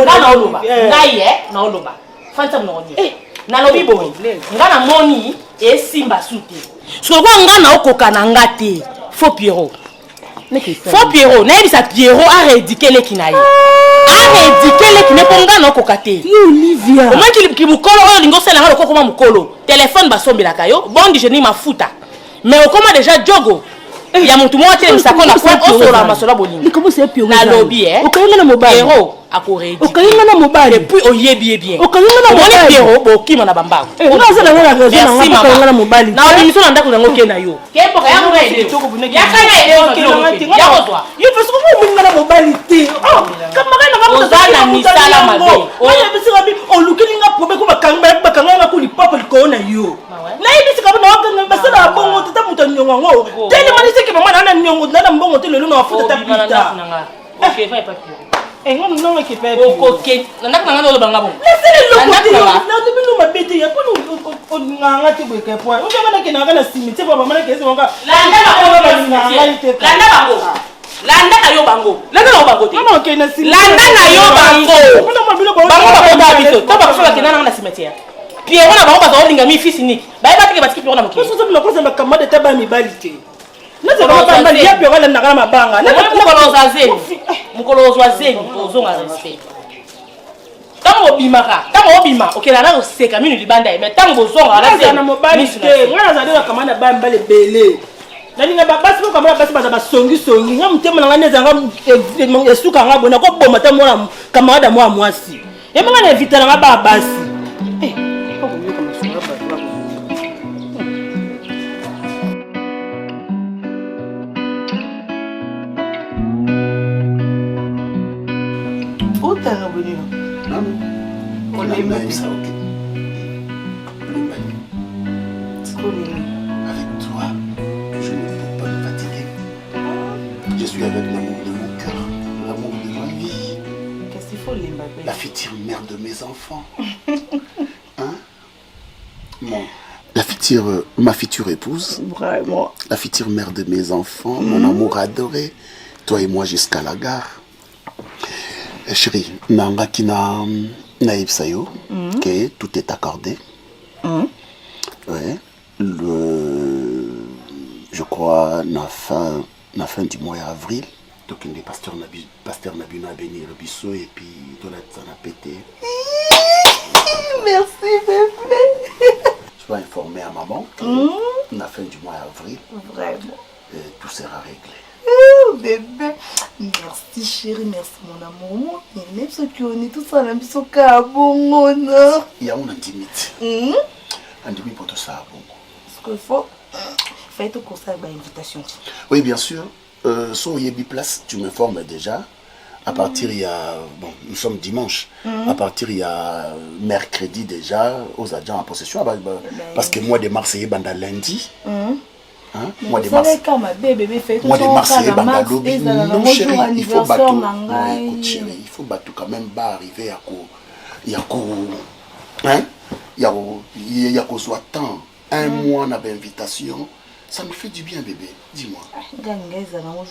[SPEAKER 7] ngana oloba ngai na oloba fanta mnonye na lobi boy ngana moni esimba sute so kwa ngana okoka na ngate faux Pierrot na yebisa Pierrot a rédiqué les kinaye ne ponga no kokate
[SPEAKER 11] Olivia
[SPEAKER 7] omaki kibukolo oyo lingo sala ngalo kokoma mukolo téléphone basombela kayo bondi je ni mafuta mais okoma déjà jogo ya mutu mo ate msako na kwa osola masola bolingo
[SPEAKER 11] comment c'est Pierrot
[SPEAKER 7] na lobby
[SPEAKER 11] okayinga na mobile
[SPEAKER 7] Pierrot akoredi
[SPEAKER 11] okayinga na mobile
[SPEAKER 7] et puis oyebi bien
[SPEAKER 11] okayinga na mobile
[SPEAKER 7] Pierrot bokima na bambako
[SPEAKER 11] onaza na ngala raison na okayinga na mobile
[SPEAKER 7] na obiso na ndako nango kena yo kempo kaya mo ede yakana ede ya kozwa
[SPEAKER 11] yo parce que vous na mobile te kama kana ngamo
[SPEAKER 7] ozana misala mabe
[SPEAKER 11] oya bisika bi olukilinga probe ko bakanga na kuli papa likona yo na ibisika na wakanga basala bongo tata mutanyonga ngo tele manisi ke mama na nyongo na mbongo te lelo na wafuta tapita
[SPEAKER 7] okay vai pas
[SPEAKER 11] ngam non ke pe
[SPEAKER 7] okay nanda kana ngalo banga bon
[SPEAKER 11] laissez le côté na tibino mabete ya ko nganga te boke point o ngana ke na ngana simite baba mana ke zonga
[SPEAKER 7] landa na yo bango landa na yo bango te
[SPEAKER 11] mama ke na simite
[SPEAKER 7] landa na yo bango bango ba bito to ba fala ke na na cimetière Pierrot na bango ba linga mi fils ni ba ba tike ba tike Pierrot na mokili
[SPEAKER 11] so so na ko sema kamade taba mi balite na zo ba mbali ya Pierrot na ngana mabanga na
[SPEAKER 7] mukolo za zeni ozonga respect tango obima okela na oseka minu libanda mais tango bozonga la zeni
[SPEAKER 11] na mobali te ngana za de kamana ba mbale bele nalinga basi ko kamana basi baza basongi nga mutema nga nezanga esuka nga bona ko boma ta mwana kamarada mwa mwasi emonga na evita nga ba basi
[SPEAKER 12] Avec toi, je ne peux pas me fatiguer. Je suis avec l'amour de mon cœur, l'amour de ma vie.
[SPEAKER 11] Qu'est-ce qu'il faut, Limba?
[SPEAKER 12] La future mère de mes enfants. Hein? Bon. Ma future épouse.
[SPEAKER 11] Vraiment.
[SPEAKER 12] La future mère de mes enfants, mon amour adoré. Toi et moi jusqu'à la gare. Chérie, nanga kina naïb sayo, que tout est accordé. Ouais. Je crois la fin du mois d'avril. Donc les pasteurs Nabuna bénir le bisso et puis tout ça n'a pété.
[SPEAKER 5] Merci bébé.
[SPEAKER 12] Je vais informer à maman que la fin du mois d'avril.
[SPEAKER 5] Vraiment.
[SPEAKER 12] Tout sera réglé.
[SPEAKER 5] Oh bébé, merci chérie, merci mon amour. Même ce qui on est tout ça, la mission bon
[SPEAKER 12] il y a une intimité. Intimité pour tout ça bon.
[SPEAKER 5] Ce qu'il faut, faire tout conseil à l'invitation.
[SPEAKER 12] Oui bien sûr. So yebi place, tu me formes déjà. À partir, il y a... Bon, nous sommes dimanche. À partir, il y a mercredi déjà, aux agents en possession. Parce que moi, de Marseillais, banda lundi. Moi, de Marseillais, banda lobby. Non, chérie, il faut battre. Non, écoute, chérie, il faut battre quand même, arriver à quoi. Il y a quoi. Hein? Il y a quoi soit temps. Un mois, on avait invitation. Ça me fait du bien, bébé. Dis-moi.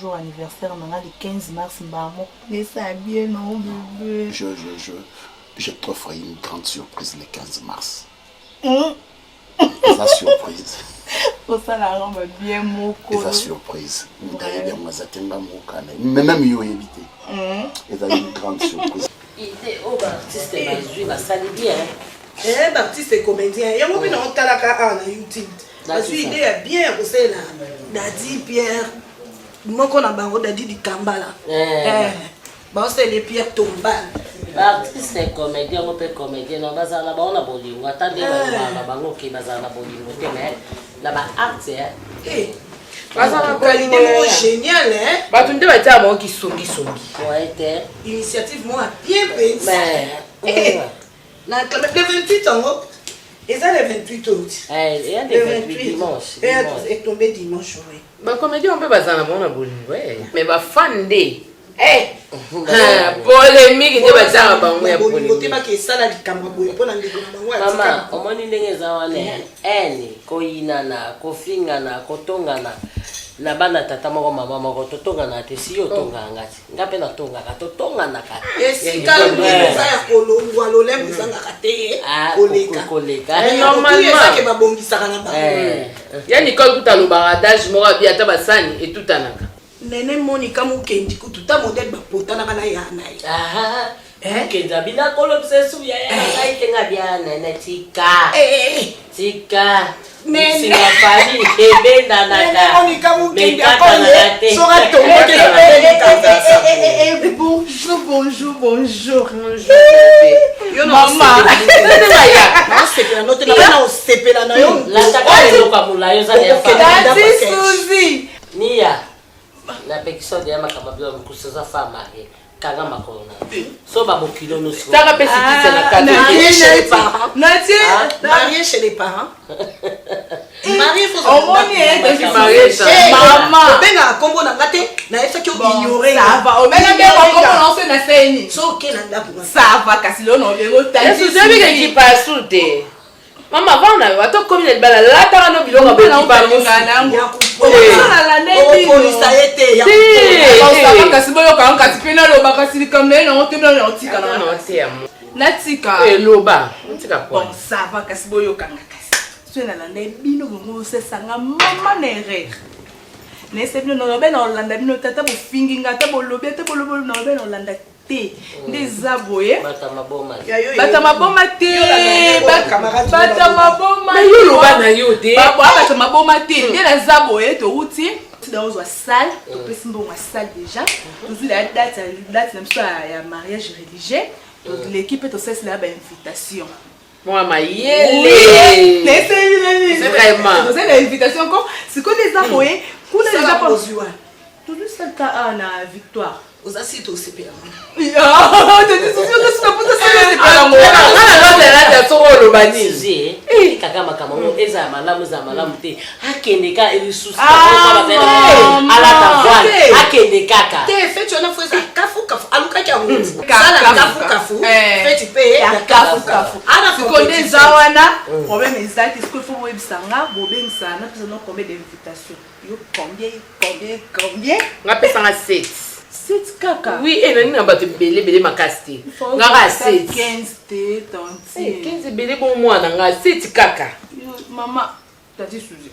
[SPEAKER 6] Jour anniversaire, le 15 mars, mais ça bien, non, bébé.
[SPEAKER 12] Je t'offre une grande surprise le 15 mars. La surprise.
[SPEAKER 6] Pour ça, la rampe bien moko.
[SPEAKER 12] La surprise. Mais même yo évité. Et ça une grande surprise.
[SPEAKER 4] Baptiste va bien.
[SPEAKER 5] Baptiste est comédien. Il y a un peu de YouTube. Parce que l'idée est bien, c'est là. Dadi Pierre. Moi, on a barreau Dadi du Kambala. Bon, c'est les pierres tombales.
[SPEAKER 4] Baptiste est comédien, on peut comédien. On va à la bonne bolingo. Attendez, on va qui va à la bolingo. Mais là-bas, art,
[SPEAKER 5] qualité géniale, hein?
[SPEAKER 10] Bah, tu ne devais pas dire qui sont.
[SPEAKER 5] Ouais, initiative, moi, bien pensé. Le 28 ans, et ça, le 28 août.
[SPEAKER 4] Il y a des 28 dimanche.
[SPEAKER 5] Et tombé dimanche, oui.
[SPEAKER 10] Bah, comédien, on peut pas à la bonne bolingo. Mais bah, fan day. Polémique, tu vas dire, bah, on est polémique.
[SPEAKER 4] Maman, on m'a dit que koinana, kofingana, kotongana. Na bana tata moko mama moko totongana te si yo tonganga ti. Ngape na tongaka totongana ka.
[SPEAKER 5] Esika mbiza ya kolongwa lolembo zanga kate.
[SPEAKER 4] Koleka.
[SPEAKER 5] Normalement ke babongisaka na ba.
[SPEAKER 10] Ya Nicole kuta lobaradage moko bi ata basani etutanaka.
[SPEAKER 5] Nene Monica mukendi kututa modèle ba potana bana ya nai.
[SPEAKER 4] Kenza bina kolopse su ya ngai tenga bia nene tika. Tika. Singa fami ebe nanaka.
[SPEAKER 5] Monica mukendi
[SPEAKER 4] akoye.
[SPEAKER 5] Sora tombe
[SPEAKER 6] Bonjour.
[SPEAKER 5] Yo maman. Non, c'est pas notre na on sepela na yo.
[SPEAKER 4] La taka le lokamula yo za ya fami.
[SPEAKER 6] Dadi Suzy.
[SPEAKER 4] Nia. La pekiso de makamablo mkusoza fama he. Kanga makona. So babokilo no so.
[SPEAKER 10] Tanga pesi tise na kata.
[SPEAKER 5] Marié chez les parents. Marié faut
[SPEAKER 6] maman.
[SPEAKER 5] Benga kombo na ngate na esa ki ignorer.
[SPEAKER 6] Ça va. O benga bien kombo na se na seni.
[SPEAKER 5] So ke na ndaku.
[SPEAKER 6] Ça va kasi lo no bego tandi.
[SPEAKER 10] Yesu zebi ke ki pasute. Mama vana wato komi na bala lata no bilonga be ki pa
[SPEAKER 6] ngana ngo.
[SPEAKER 5] La neti polisa ete ya.
[SPEAKER 6] Ça va kasi boyo ka ngati pena lo ba kasi kamne na otebla na otika na
[SPEAKER 10] otia.
[SPEAKER 6] Natika.
[SPEAKER 10] Loba. Otika kwa.
[SPEAKER 6] Bon, ça va kasi boyo ka ngakasi. Sona la nebino bongo se sanga mama nere. Nese bino no be na Olanda bino tata bo finginga ta bo lobi ta bo lobo no be na Olanda te. Ndeza boye.
[SPEAKER 4] Bata maboma
[SPEAKER 6] te. Bata maboma.
[SPEAKER 10] Mais yo loba na yo te.
[SPEAKER 6] Bata maboma te. Ndeza zaboye to uti. Dans une salle, tu peux se voir salle déjà. Toujours la date ya mariage religieux. Donc l'équipe est aussi là ba invitation.
[SPEAKER 10] Moi mayele.
[SPEAKER 6] C'est
[SPEAKER 10] vraiment.
[SPEAKER 6] C'est l'invitation encore. C'est quoi les amoyens? Pour les déjà pas. Toujours celle qui a na victoire.
[SPEAKER 5] Aux assises au CPA.
[SPEAKER 6] Ah, tu es sûr que c'est pas ça.
[SPEAKER 4] Kaka makamamo eza malamu za malamu te akende ka elisusu ala ta voile akende kaka
[SPEAKER 5] te fait tu na fois kafu aluka ki angu sala kafu fait tu paye
[SPEAKER 6] kafu ana sikonde zawana problème exact est-ce que faut websanga bobeng sana parce que non combien d'invitations yo combien
[SPEAKER 10] ngape sanga 7
[SPEAKER 6] kaka.
[SPEAKER 10] Oui, et nani na bato belé makasti. Ngara 7
[SPEAKER 6] 15 te tanti.
[SPEAKER 10] 15 belé bon moi na nga 7 kaka.
[SPEAKER 6] Maman, t'as dit Suzy.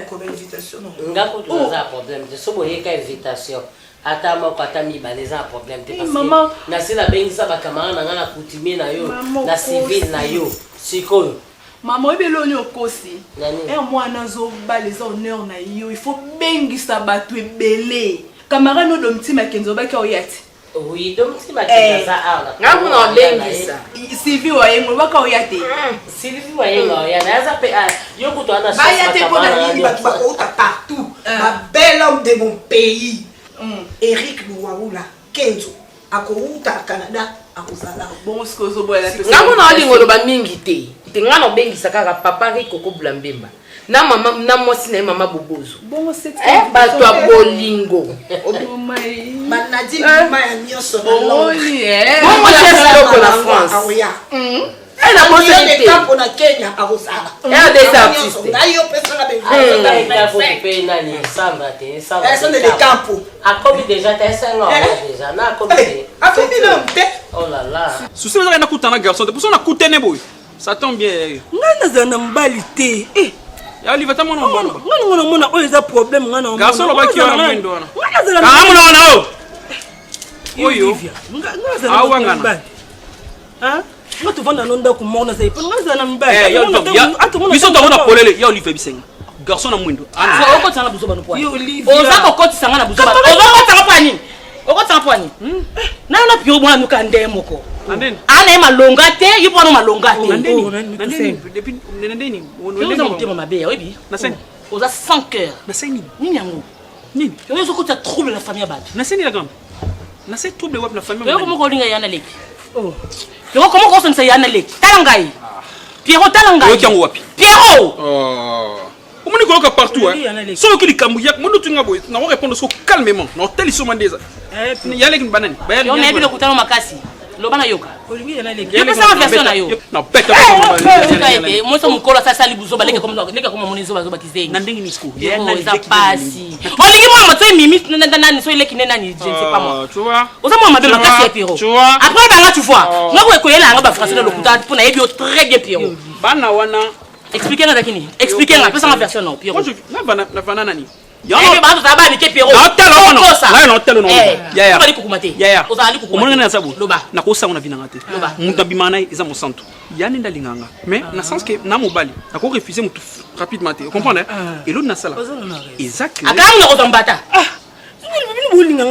[SPEAKER 5] Comme invitation.
[SPEAKER 4] Ngako tu za problème, de so boye ka invitation. Ata moko ata mibale za problème te parce
[SPEAKER 6] maman
[SPEAKER 4] que na sila bengisa ba kamara na nga na coutumier na yo, na civil na yo. Sikoyo.
[SPEAKER 6] Maman ebelo nyo kosi. Mwana zo ba les honneurs na yo, il faut bengisa batu ebele. Kamara no domti makenzo ba ka oyati.
[SPEAKER 4] Oui, domti makenza ala.
[SPEAKER 10] Ngabu na bengisa.
[SPEAKER 6] Sylvie wa yengo ba ka oyati.
[SPEAKER 4] Sylvie wa yengo ya na za pe yo kuto ana
[SPEAKER 5] chance. Ba yate pona nini batu ba ko ta partout. Un bel homme de mon pays. Eric Louaoula Kenzo akouta Canada akozala
[SPEAKER 6] bon skozo boya
[SPEAKER 10] ngamo na olingo loba mingi te ngana obengisa kaka papa Rico ko Blambemba na mama na mwasi na mama Bobozo
[SPEAKER 6] bon c'est
[SPEAKER 10] bato a bolingo
[SPEAKER 5] banadi mama ya nyoso na
[SPEAKER 6] bon
[SPEAKER 10] moi c'est la France
[SPEAKER 5] aoya
[SPEAKER 10] elle a bossé
[SPEAKER 5] des camps na Kenya akozala
[SPEAKER 10] elle a des artistes
[SPEAKER 5] ngayo pesa na benga
[SPEAKER 4] il faut payer nani samba te samba
[SPEAKER 5] elles sont des camps
[SPEAKER 4] a commis déjà t'es 5 ans déjà na commis
[SPEAKER 5] a commis non te
[SPEAKER 4] oh là là
[SPEAKER 2] souci na kutana garçon de pour ça na kutene boy ça tombe bien
[SPEAKER 11] ngana zana mbali te
[SPEAKER 2] ya liva ta mona mbalo
[SPEAKER 11] ngana mona oyo za problème ngana
[SPEAKER 2] garçon lo ba ki ona mwendo wana
[SPEAKER 11] ngana zana
[SPEAKER 2] mona wana oyo
[SPEAKER 11] ngana zana
[SPEAKER 2] awa ngana
[SPEAKER 11] hein ngatu vanda nonda ku mona sai pa ngana zana mbali
[SPEAKER 2] biso to na polele ya olive bisenga garçon na mwendo
[SPEAKER 3] ana oko tsana buzoba no poa
[SPEAKER 11] yo olive
[SPEAKER 3] oza ko kotisa ngana buzoba oza ko tsana poani oko tsana poani na na pio mwana nuka ndemoko ana ema longa te yipo no malonga te
[SPEAKER 2] nandeni depuis nandeni
[SPEAKER 3] oza motema mabe ya obi
[SPEAKER 2] naseni
[SPEAKER 3] oza sans cœur
[SPEAKER 2] naseni
[SPEAKER 3] nini yango
[SPEAKER 2] nini
[SPEAKER 3] yo zo kota trouble la famille bato
[SPEAKER 2] naseni la grande naseni trouble wa la famille
[SPEAKER 3] yo komo ko linga yana leki yo komo ko sonsa yana leki talangai Pierrot talangai
[SPEAKER 2] yo kyango wapi
[SPEAKER 3] Pierrot
[SPEAKER 2] omoni koloka partout hein so ki likambu yak mondo tunga boy na ko répondre so calmement na hotel so mandeza yaleki banani
[SPEAKER 3] yo na ebi lokutano makasi loba na yoka
[SPEAKER 11] olingi yana leki
[SPEAKER 3] yo pesa version na yo
[SPEAKER 2] na peta
[SPEAKER 3] moi so mukolo sasa libuzo baleke comme leka comme monizo bazo bakizengi
[SPEAKER 2] na ndenge ni school
[SPEAKER 3] ya na pasi olingi moi moto mimi nani so eleki nani je ne sais pas moi
[SPEAKER 2] tu vois
[SPEAKER 3] oza moi mabe makasi ya Pierrot après banga tu vois ngako ekoyela nga ba français na lokuta pour na ebi très bien Pierrot
[SPEAKER 2] bana wana
[SPEAKER 3] expliquer nga dakini expliquer nga pesa ma version na Pierrot
[SPEAKER 2] moi na vana nani
[SPEAKER 3] ya ba to ba ni ke Pierrot
[SPEAKER 2] na hotel ono na hotel ono
[SPEAKER 3] ya bali kukumate
[SPEAKER 2] ya
[SPEAKER 3] ozali kukumate
[SPEAKER 2] omoni na sabu
[SPEAKER 3] loba
[SPEAKER 2] na ko sango na vinanga te mutu bimana eza mo santo yani ndalinganga mais na sens que na mobali na ko refuser mutu rapidement te comprendre et l'autre na sala exact
[SPEAKER 3] akamu na kozambata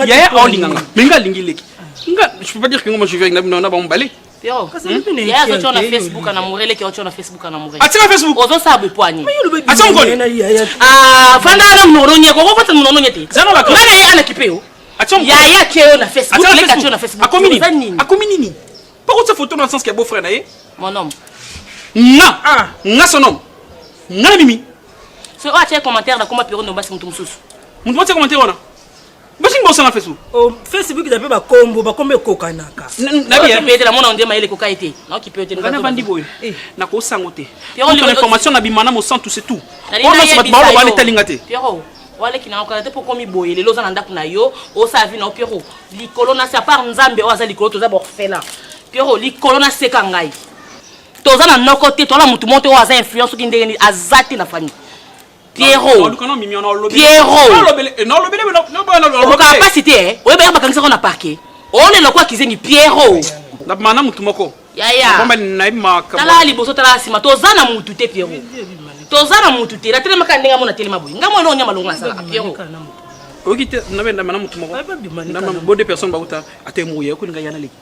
[SPEAKER 2] ya olinganga menga lingileki nga je peux pas dire que moi je viens na ba mbali
[SPEAKER 3] Pierrot, il y a des gens sur Facebook à Namoré, les qui sont sur Facebook à Namoré.
[SPEAKER 2] Ah, tu vas Facebook?
[SPEAKER 3] Aux autres, ça a poigné.
[SPEAKER 2] Ah, tu vas
[SPEAKER 3] Ah, Fanda, nous n'avons pas de nous n'avons
[SPEAKER 2] ça va
[SPEAKER 3] pas de équipé. Il y a qui est sur Facebook, les qui sont sur Facebook.
[SPEAKER 2] À Comini. Pourquoi cette photo dans le sens qu'il y a beau frère naïe?
[SPEAKER 3] Mon homme.
[SPEAKER 2] Nga son homme. Nga Mimi.
[SPEAKER 3] C'est quoi tes commentaires dans comment Pierrot ne passe pas ton sous?
[SPEAKER 2] Mon doigt commentaire on a. Basi ngbo sana Facebook.
[SPEAKER 11] Oh, Facebook d'après ba kombo kokanaka.
[SPEAKER 2] Na bien.
[SPEAKER 3] Peut-être la monde on dit maïle koka été. Non qui peut être.
[SPEAKER 2] Na bandi boy. Na ko sangote. Pierrot l'information na bimana mo sang tout c'est tout. On a ce batba ba ba lingate.
[SPEAKER 3] Pierrot. Wale ki na okate po komi boye le loza na ndaku na yo, o sa vi na Pierrot. Likolo na sa par nzambe o za likolo to za borfela. Pierrot likolo na seka ngai. To za na nokote to la mutu monte o za influence ki ndenge azati na famille. Pierrot. Pierrot.
[SPEAKER 2] Non,
[SPEAKER 3] on va pas citer. On va pas on a parqué. On est le quoi qui c'est Pierrot.
[SPEAKER 2] La mana mutu moko.
[SPEAKER 3] Ya. Tala liboso tala sima toza na mutu te Pierrot. Toza na mutu te. La tele makandenga mona tele maboy. Ngamo no nyama longa sa Pierrot.
[SPEAKER 2] Okite na benda mana mutu moko. Na bonne personne ba uta atemouye ko nga yana leki.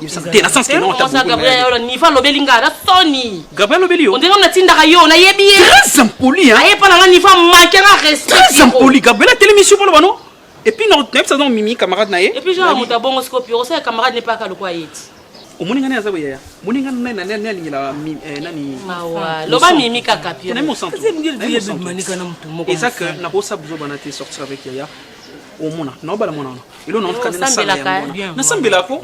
[SPEAKER 2] Il na sens que non
[SPEAKER 3] ta Gabriel ni fa lobelinga la Sony.
[SPEAKER 2] Gabriel lobelio.
[SPEAKER 3] On dirait on a tinda yo na yebi.
[SPEAKER 2] Très impoli hein.
[SPEAKER 3] Aye pa na ni fa manquer respect.
[SPEAKER 2] Très impoli Gabriel télémission pour le bano. Et puis non, ça non Mimi camarade naé.
[SPEAKER 3] Et puis genre mon tabongo scopio, ça camarade n'est pas ka lokwa yeti.
[SPEAKER 2] Omoni ngana za boya. Moni ngana na lingila nani.
[SPEAKER 3] Mawa. Loba Mimi kaka pio.
[SPEAKER 2] Na mo santo.
[SPEAKER 11] Manika na mutu moko.
[SPEAKER 2] Et ça que na ko sa buzo banate sortir avec Yaya. Omona na bala mona ilo na tkane na sambela na sambela ko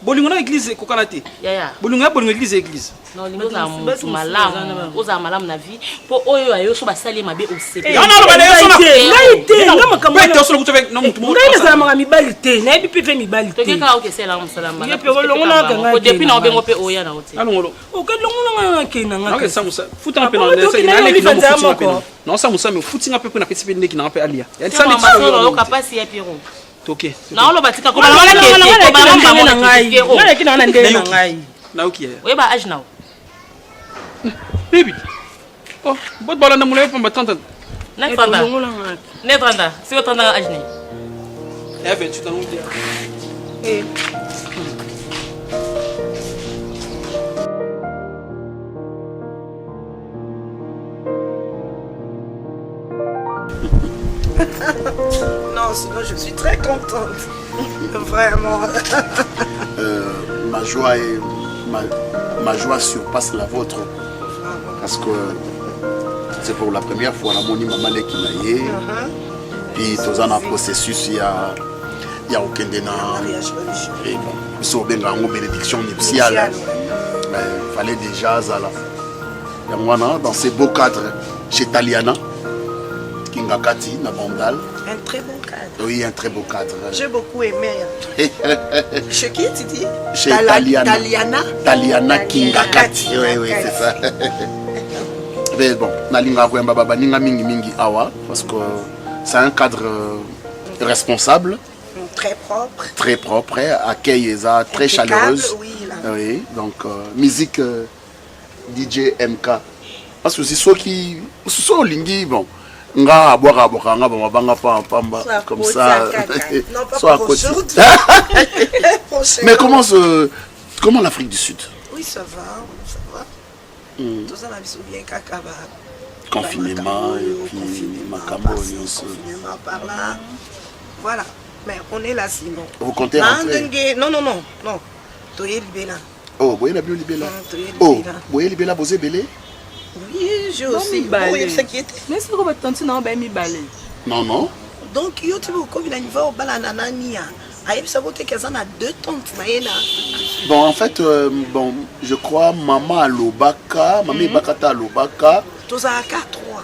[SPEAKER 2] bolingo na église ko kanate
[SPEAKER 3] ya
[SPEAKER 2] bolingo église
[SPEAKER 3] non lingo za mutu malamu oza malamu na vie po oyo ayo so basali mabe osepe
[SPEAKER 2] ya na lo bana yo na
[SPEAKER 11] ngaite ngama kamona
[SPEAKER 2] bete so kutu avec no mutu mo
[SPEAKER 11] ngaite za manga mibali te na ebi pe mibali te
[SPEAKER 3] to keka o kesela musalama
[SPEAKER 11] ye pe longo na kanga
[SPEAKER 3] ko depuis na obengo pe oya na hotel
[SPEAKER 2] alongolo
[SPEAKER 11] o ke longo na ke na ngaka
[SPEAKER 2] okay samusa futa pe na nesa ina le kino futa pe non samusa me futinga pe na petit pe ndeki na pe alia ya sali
[SPEAKER 3] so kapasi ya Pierrot
[SPEAKER 2] toke
[SPEAKER 3] na olo batika ko bala
[SPEAKER 11] na ngai ngale kina na ndele na ngai
[SPEAKER 2] na uki
[SPEAKER 3] we ba age now
[SPEAKER 2] baby oh bot bala na mulai pamba tanta
[SPEAKER 3] na fanda ne fanda si o tanda age ni
[SPEAKER 2] é velho tu tá no dia
[SPEAKER 5] Non, sinon je suis très contente. Vraiment.
[SPEAKER 12] Ma joie surpasse la vôtre. Parce que c'est pour la première fois la moni maman qui m'a yé. Puis dans un processus il y a aucun déna. Et bon, sur une bénédiction nuptiale. Il fallait déjà ça là. Dans ces beaux cadres chez Taliana, Kingakati, Nabandal.
[SPEAKER 5] Un très beau cadre.
[SPEAKER 12] Oui, un très beau cadre.
[SPEAKER 5] J'ai beaucoup aimé. Chez qui tu dis?
[SPEAKER 12] Chez Taliana. Taliana Kingakati. Oui, c'est ça. Mais bon, Nalinga Wemba Baba Ninga Mingi Mingi Awa, parce que c'est un cadre responsable.
[SPEAKER 5] Très propre.
[SPEAKER 12] Très propre, accueil très chaleureuse. Oui, donc musique DJ MK. Parce que c'est ceux qui sont lingi, bon. Nga boire nga banga pamba comme ça.
[SPEAKER 5] Soit à côté.
[SPEAKER 12] Mais comment l'Afrique du Sud?
[SPEAKER 5] Oui, ça va. Tout ça, on a bien kakaba.
[SPEAKER 12] Confinement et puis
[SPEAKER 5] confinement par là. Voilà. Mais on est là sinon.
[SPEAKER 12] Vous comptez rentrer?
[SPEAKER 5] Non. Toye libela.
[SPEAKER 12] Oh, vous voyez la bio libela. Oh, vous voyez libela posé belé?
[SPEAKER 5] Oui, j'ai aussi.
[SPEAKER 6] Mais c'est quoi votre tante n'a pas mis balai?
[SPEAKER 12] Non.
[SPEAKER 5] Donc, yo tu veux comme il a niveau au balanania. Aïe, ça vaut que ça a 2 tonnes.
[SPEAKER 12] Bon, en fait, je crois maman à l'Obaka, maman Bakata à l'Obaka.
[SPEAKER 5] Tout ça à 3.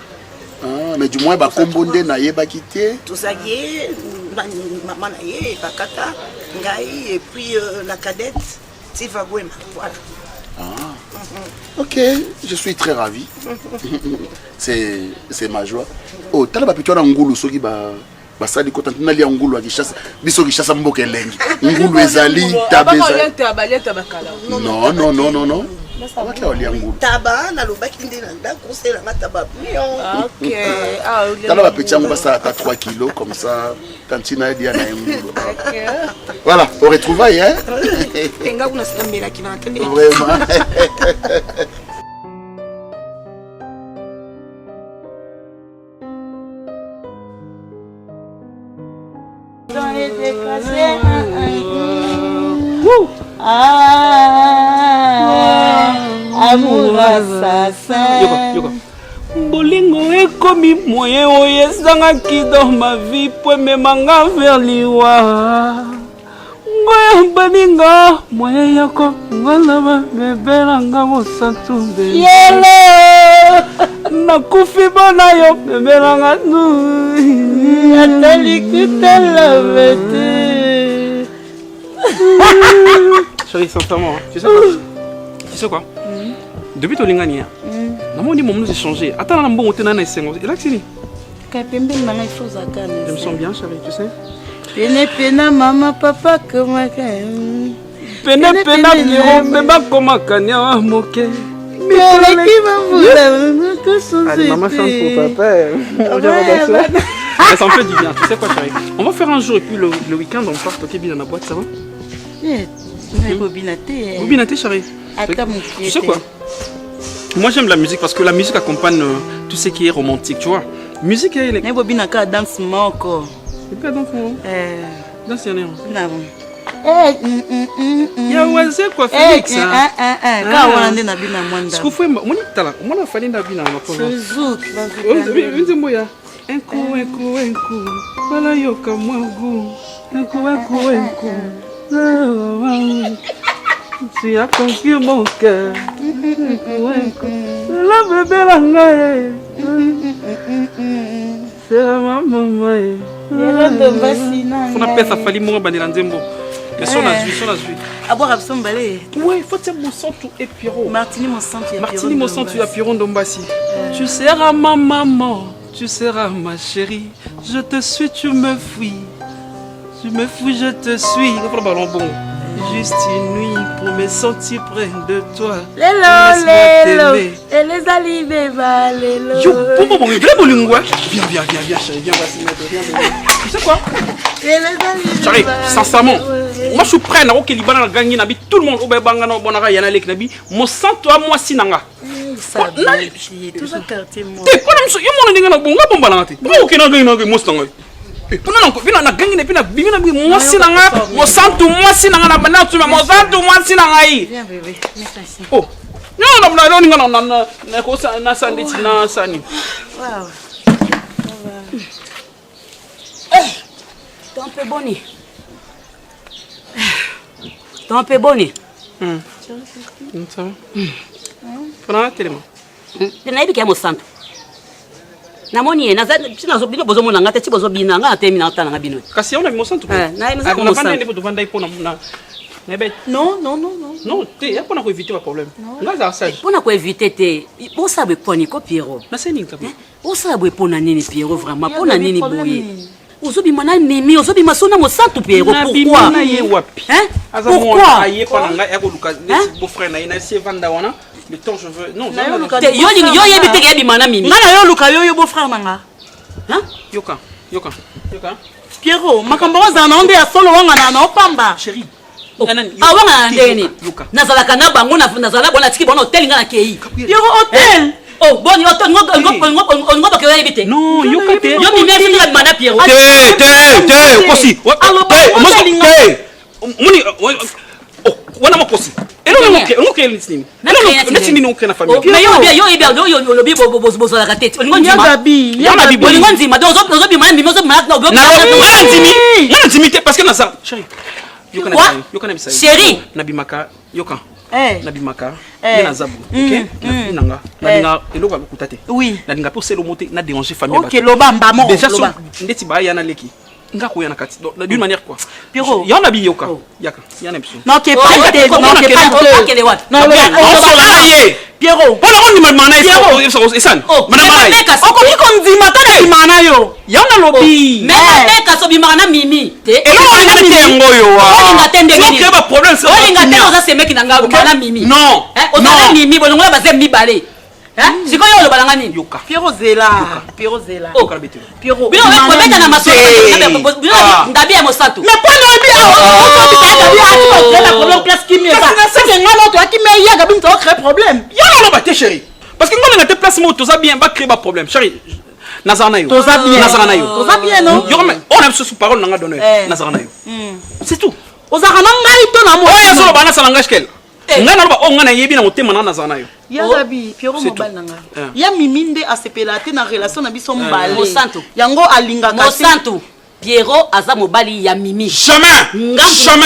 [SPEAKER 12] Mais du moins, bah Kombonde n'a pas quitté.
[SPEAKER 5] Tout ça y est, maman n'a y Bakata, Ngaï et puis la cadette, Tiva Gwema. Voilà.
[SPEAKER 12] Ok, je suis très ravi. C'est ma joie. Oh, t'as pas pu toi ngulu soki basali ko tantina lia ngulu akishasa biso kishasa mboka elengi ngulu ezali tabeza. Non. Ok, olia ngulu.
[SPEAKER 5] Taba na lobaki ndina ndako sela mataba bouillon.
[SPEAKER 6] Ok.
[SPEAKER 12] Tala ba petit yango basa à 3 kilos comme ça tantina dia na ngulu. Voilà, au retrouvailles hein.
[SPEAKER 5] Tenga kuna sambela kina tende.
[SPEAKER 12] Vraiment.
[SPEAKER 2] Yoko. Bolingo ekomi moyen oyo ezangaki dans ma vie po ememanga vers liwa ngoya baninga moyen yako ngala bebelanga mosantu yelo nakufi bona yo bebelanga nu atalikutala bete. Chérie, sincèrement, tu sais quoi? Depuis ton lingania, maman dit nous échanger. Attends, on a un bon temps à essayer. Et là, c'est ni.
[SPEAKER 11] Il faut
[SPEAKER 2] je me sens bien, chérie, tu sais.
[SPEAKER 11] Pena, maman, papa, comment
[SPEAKER 2] Pena, biro, beba, comment kanya, moke. Allez, maman chante pour papa. Ça me fait du bien, tu sais quoi, chérie? On va faire un jour et puis le week-end, on part toquer bien dans la boîte, ça va? Bobinaté, chérie. Tu sais quoi? Moi j'aime la musique parce que la musique accompagne tout ce qui est romantique, tu vois. Musique elle est.
[SPEAKER 11] Bobinaka danse moko.
[SPEAKER 2] Et puis danse moi. Danse y en
[SPEAKER 11] a.
[SPEAKER 2] Yawaze quoi Félix.
[SPEAKER 11] Quand on ande na bina mwanda.
[SPEAKER 2] Ce que faut moi tala, moi la fali na bina na pona.
[SPEAKER 11] Zouk.
[SPEAKER 2] Nzembo un coup. Voilà yoka mwangu. Un coup. Tu as conquis mon cœur. La bébé la ngaye. C'est la maman. On appelle ça Fali Mouron Bandela Nzembo. Mais son a vu.
[SPEAKER 11] Aboire Absom Balé.
[SPEAKER 2] Ouais, faut que mon sang tout et Pierrot.
[SPEAKER 11] Martini mon sang
[SPEAKER 2] tu as Pierrot Dombassi. Tu seras ma maman. Tu seras ma chérie. Je te suis, tu me fuis. Tu me fous, je te suis. Le ballon bon. Juste une nuit pour me sentir près de toi.
[SPEAKER 11] Lélo. Et les alibés lélo.
[SPEAKER 2] Yo, bon, viens, chérie, viens, viens. Tu sais quoi? Chérie, sincèrement, moi je suis prêt à gagner tout le monde au Bangana Bonara Yanalek Nabi. Mon sang, toi, moi, Sinanga.
[SPEAKER 7] namoni bino bozomona nga te ti bozobina nga atemi na otala nga bino
[SPEAKER 2] kasi on a mis mon centre non te ya pona ko éviter le problème nga za sage
[SPEAKER 7] pona ko éviter te bosabe poni ko Pierrot
[SPEAKER 2] na seni ngaba
[SPEAKER 7] bosabe pona nini Pierrot vraiment pona nini boye ozobima na mimi ozobima sona mo centre Pierrot pourquoi
[SPEAKER 2] na ye wapi
[SPEAKER 7] hein
[SPEAKER 2] pourquoi aye pona nga ya ko luka beau frère na ina se vanda wana le temps je veux non
[SPEAKER 7] yo yebi te yebi mana mimi
[SPEAKER 5] ngana yo luka yo beau frère nanga
[SPEAKER 2] hein yoka
[SPEAKER 5] Pierrot makambo za na onde ya solo wanga na opamba
[SPEAKER 2] chérie
[SPEAKER 7] awanga ndeni nazalaka na bango nazala bona tiki bona hotel nga na kei
[SPEAKER 5] Pierrot hotel
[SPEAKER 7] oh boni hotel ngo ba kei bite
[SPEAKER 2] non yoka te
[SPEAKER 7] yo mimi finira mana Pierrot
[SPEAKER 2] te kosi moni wana makosi ngoke nini nini ngoke na famille
[SPEAKER 7] mais yo lobi bozala ka tete olingo nzima donc ozobi mana mimi ozobi mana
[SPEAKER 2] ngana nzimi te parce que nasa chérie yoka na bisa
[SPEAKER 7] chérie
[SPEAKER 2] nabimaka yoka nabimaka na zabu OK nanga nanga eloko akuta te
[SPEAKER 5] oui
[SPEAKER 2] nanga po selo moté na déranger famille
[SPEAKER 5] OK loba mbamo
[SPEAKER 2] déjà ndeti ba yana leki nga ko yana kati d'une manière quoi
[SPEAKER 5] Pierrot
[SPEAKER 2] yana bi yoka yaka yana biso
[SPEAKER 5] non que pas non Pierrot
[SPEAKER 2] bona on dit mana esan
[SPEAKER 7] madame Meka
[SPEAKER 5] okoki kondima tana imana yo
[SPEAKER 2] yana lobi
[SPEAKER 7] Meka so bimaka na mimi te
[SPEAKER 2] ngoyo wa
[SPEAKER 7] olinga tende nini
[SPEAKER 2] donc ba problème c'est
[SPEAKER 7] olinga tende oza semeki na ngabo na mimi
[SPEAKER 2] non
[SPEAKER 7] oza mimi bolongola baze mibale sikoyo oloba nanga nini
[SPEAKER 2] yoka
[SPEAKER 5] Pierrot zela Pierrot
[SPEAKER 7] bino kobeta na maso ndabi ya mosantu
[SPEAKER 5] mais pas no bi problème place kimi ça c'est que ngalo to akime yaga bim to créer problème
[SPEAKER 2] yana loba te chérie parce que ngalo ngate place mo to za bien ba créer ba problème chérie nazana yo non yo mais on a sous parole nanga donner nazana yo c'est tout
[SPEAKER 5] ozaka na ngai to na mo
[SPEAKER 2] oya so bana sa langage kel ngana loba o ngana yebi na motema na nazana yo
[SPEAKER 5] ya bi Pierrot mobile nanga ya miminde asepelate na relation na biso mbale
[SPEAKER 7] mosantu
[SPEAKER 5] yango alinga
[SPEAKER 7] mosantu Pierrot aza mobali ya mimi
[SPEAKER 2] jamais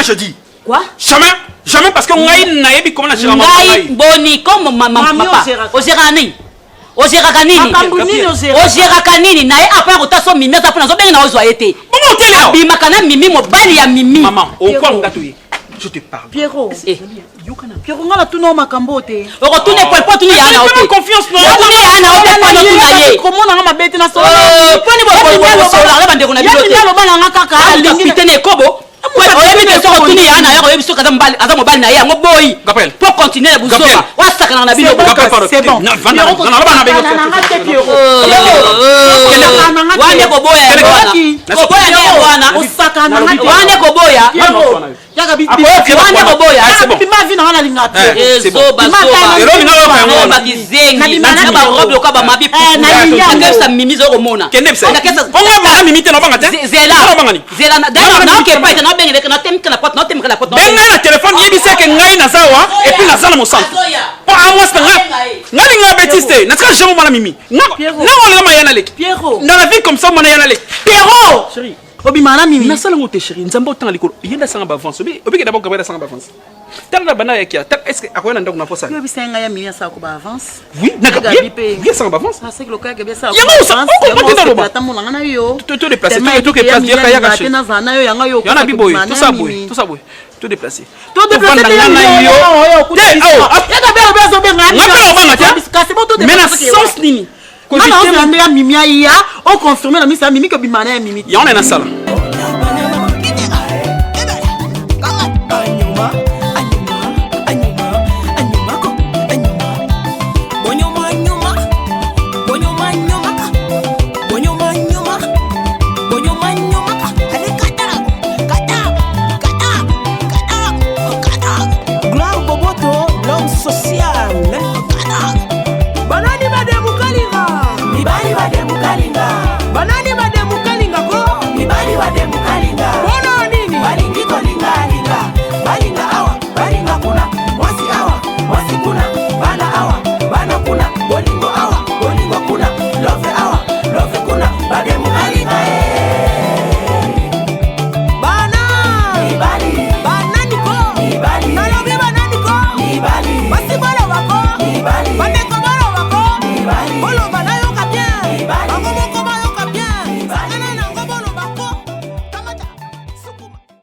[SPEAKER 2] je dis
[SPEAKER 7] quoi
[SPEAKER 2] jamais parce que ngai na yebi comment na gérera
[SPEAKER 7] ngai boni comme maman ozeraka nini ozeraka nini naye apres kotaso mimi aza mpona azobenge na ozwa ye te abimaka na mimi mobali ya mimi
[SPEAKER 2] maman okwa ngato ye je te parle
[SPEAKER 5] Pierrot Pierrot ngala tuno makambo te
[SPEAKER 7] okotune po tuni ya na ote
[SPEAKER 2] confiance no
[SPEAKER 7] tuni ya na ote po tuna ye
[SPEAKER 5] comment na mabete na solo
[SPEAKER 7] poni bo solo ala bandeko na bilote
[SPEAKER 5] ya loba nga kaka
[SPEAKER 7] alingi te ne kobo oyebi te soko tuni ya na yo oyebi soki aza mobali na ye yango boyi po continuer buzoba wasakana na bino
[SPEAKER 5] c'est bon
[SPEAKER 7] wane koboya wane koboya
[SPEAKER 5] yaka bi
[SPEAKER 7] wane koboya
[SPEAKER 5] bima vi na linga te
[SPEAKER 7] ezoba bakizengi na barobe oka bamabi akesa mimi zokomona zela naokepa ete nabengeleke natemikela pote natemikela pote
[SPEAKER 2] benga na telefone yebiseke ngai nazawa et puis naza na mosantu po amwaska ngai nga bêtise te natika jamais mwana mimi nango ma yana leki dans la vie comme ça mwana yana leki
[SPEAKER 5] Pierrot chérie obima na mimi
[SPEAKER 2] nasala ngo te chérie nzambe otanga likolo yenda sanga ba avance obike d'abord kabela sanga ba avance tala na bana yakia est-ce que akoyana ndako na posa
[SPEAKER 5] yo bisenga ya mimi sa ko ba avance
[SPEAKER 2] oui nagabi sanga ba avance
[SPEAKER 5] c'est que le cas que bien ça
[SPEAKER 2] yango na yo to déplacer to que place yaka yaka chez
[SPEAKER 5] na zana yo yanga yo
[SPEAKER 2] yana biboy tout ça boy to déplacer
[SPEAKER 5] na yo yaka bela bezo benga
[SPEAKER 2] mais na sens nini
[SPEAKER 5] Quand on a mimi ya o confirmer la mimi que bimana ya mimi
[SPEAKER 2] ya on est na sala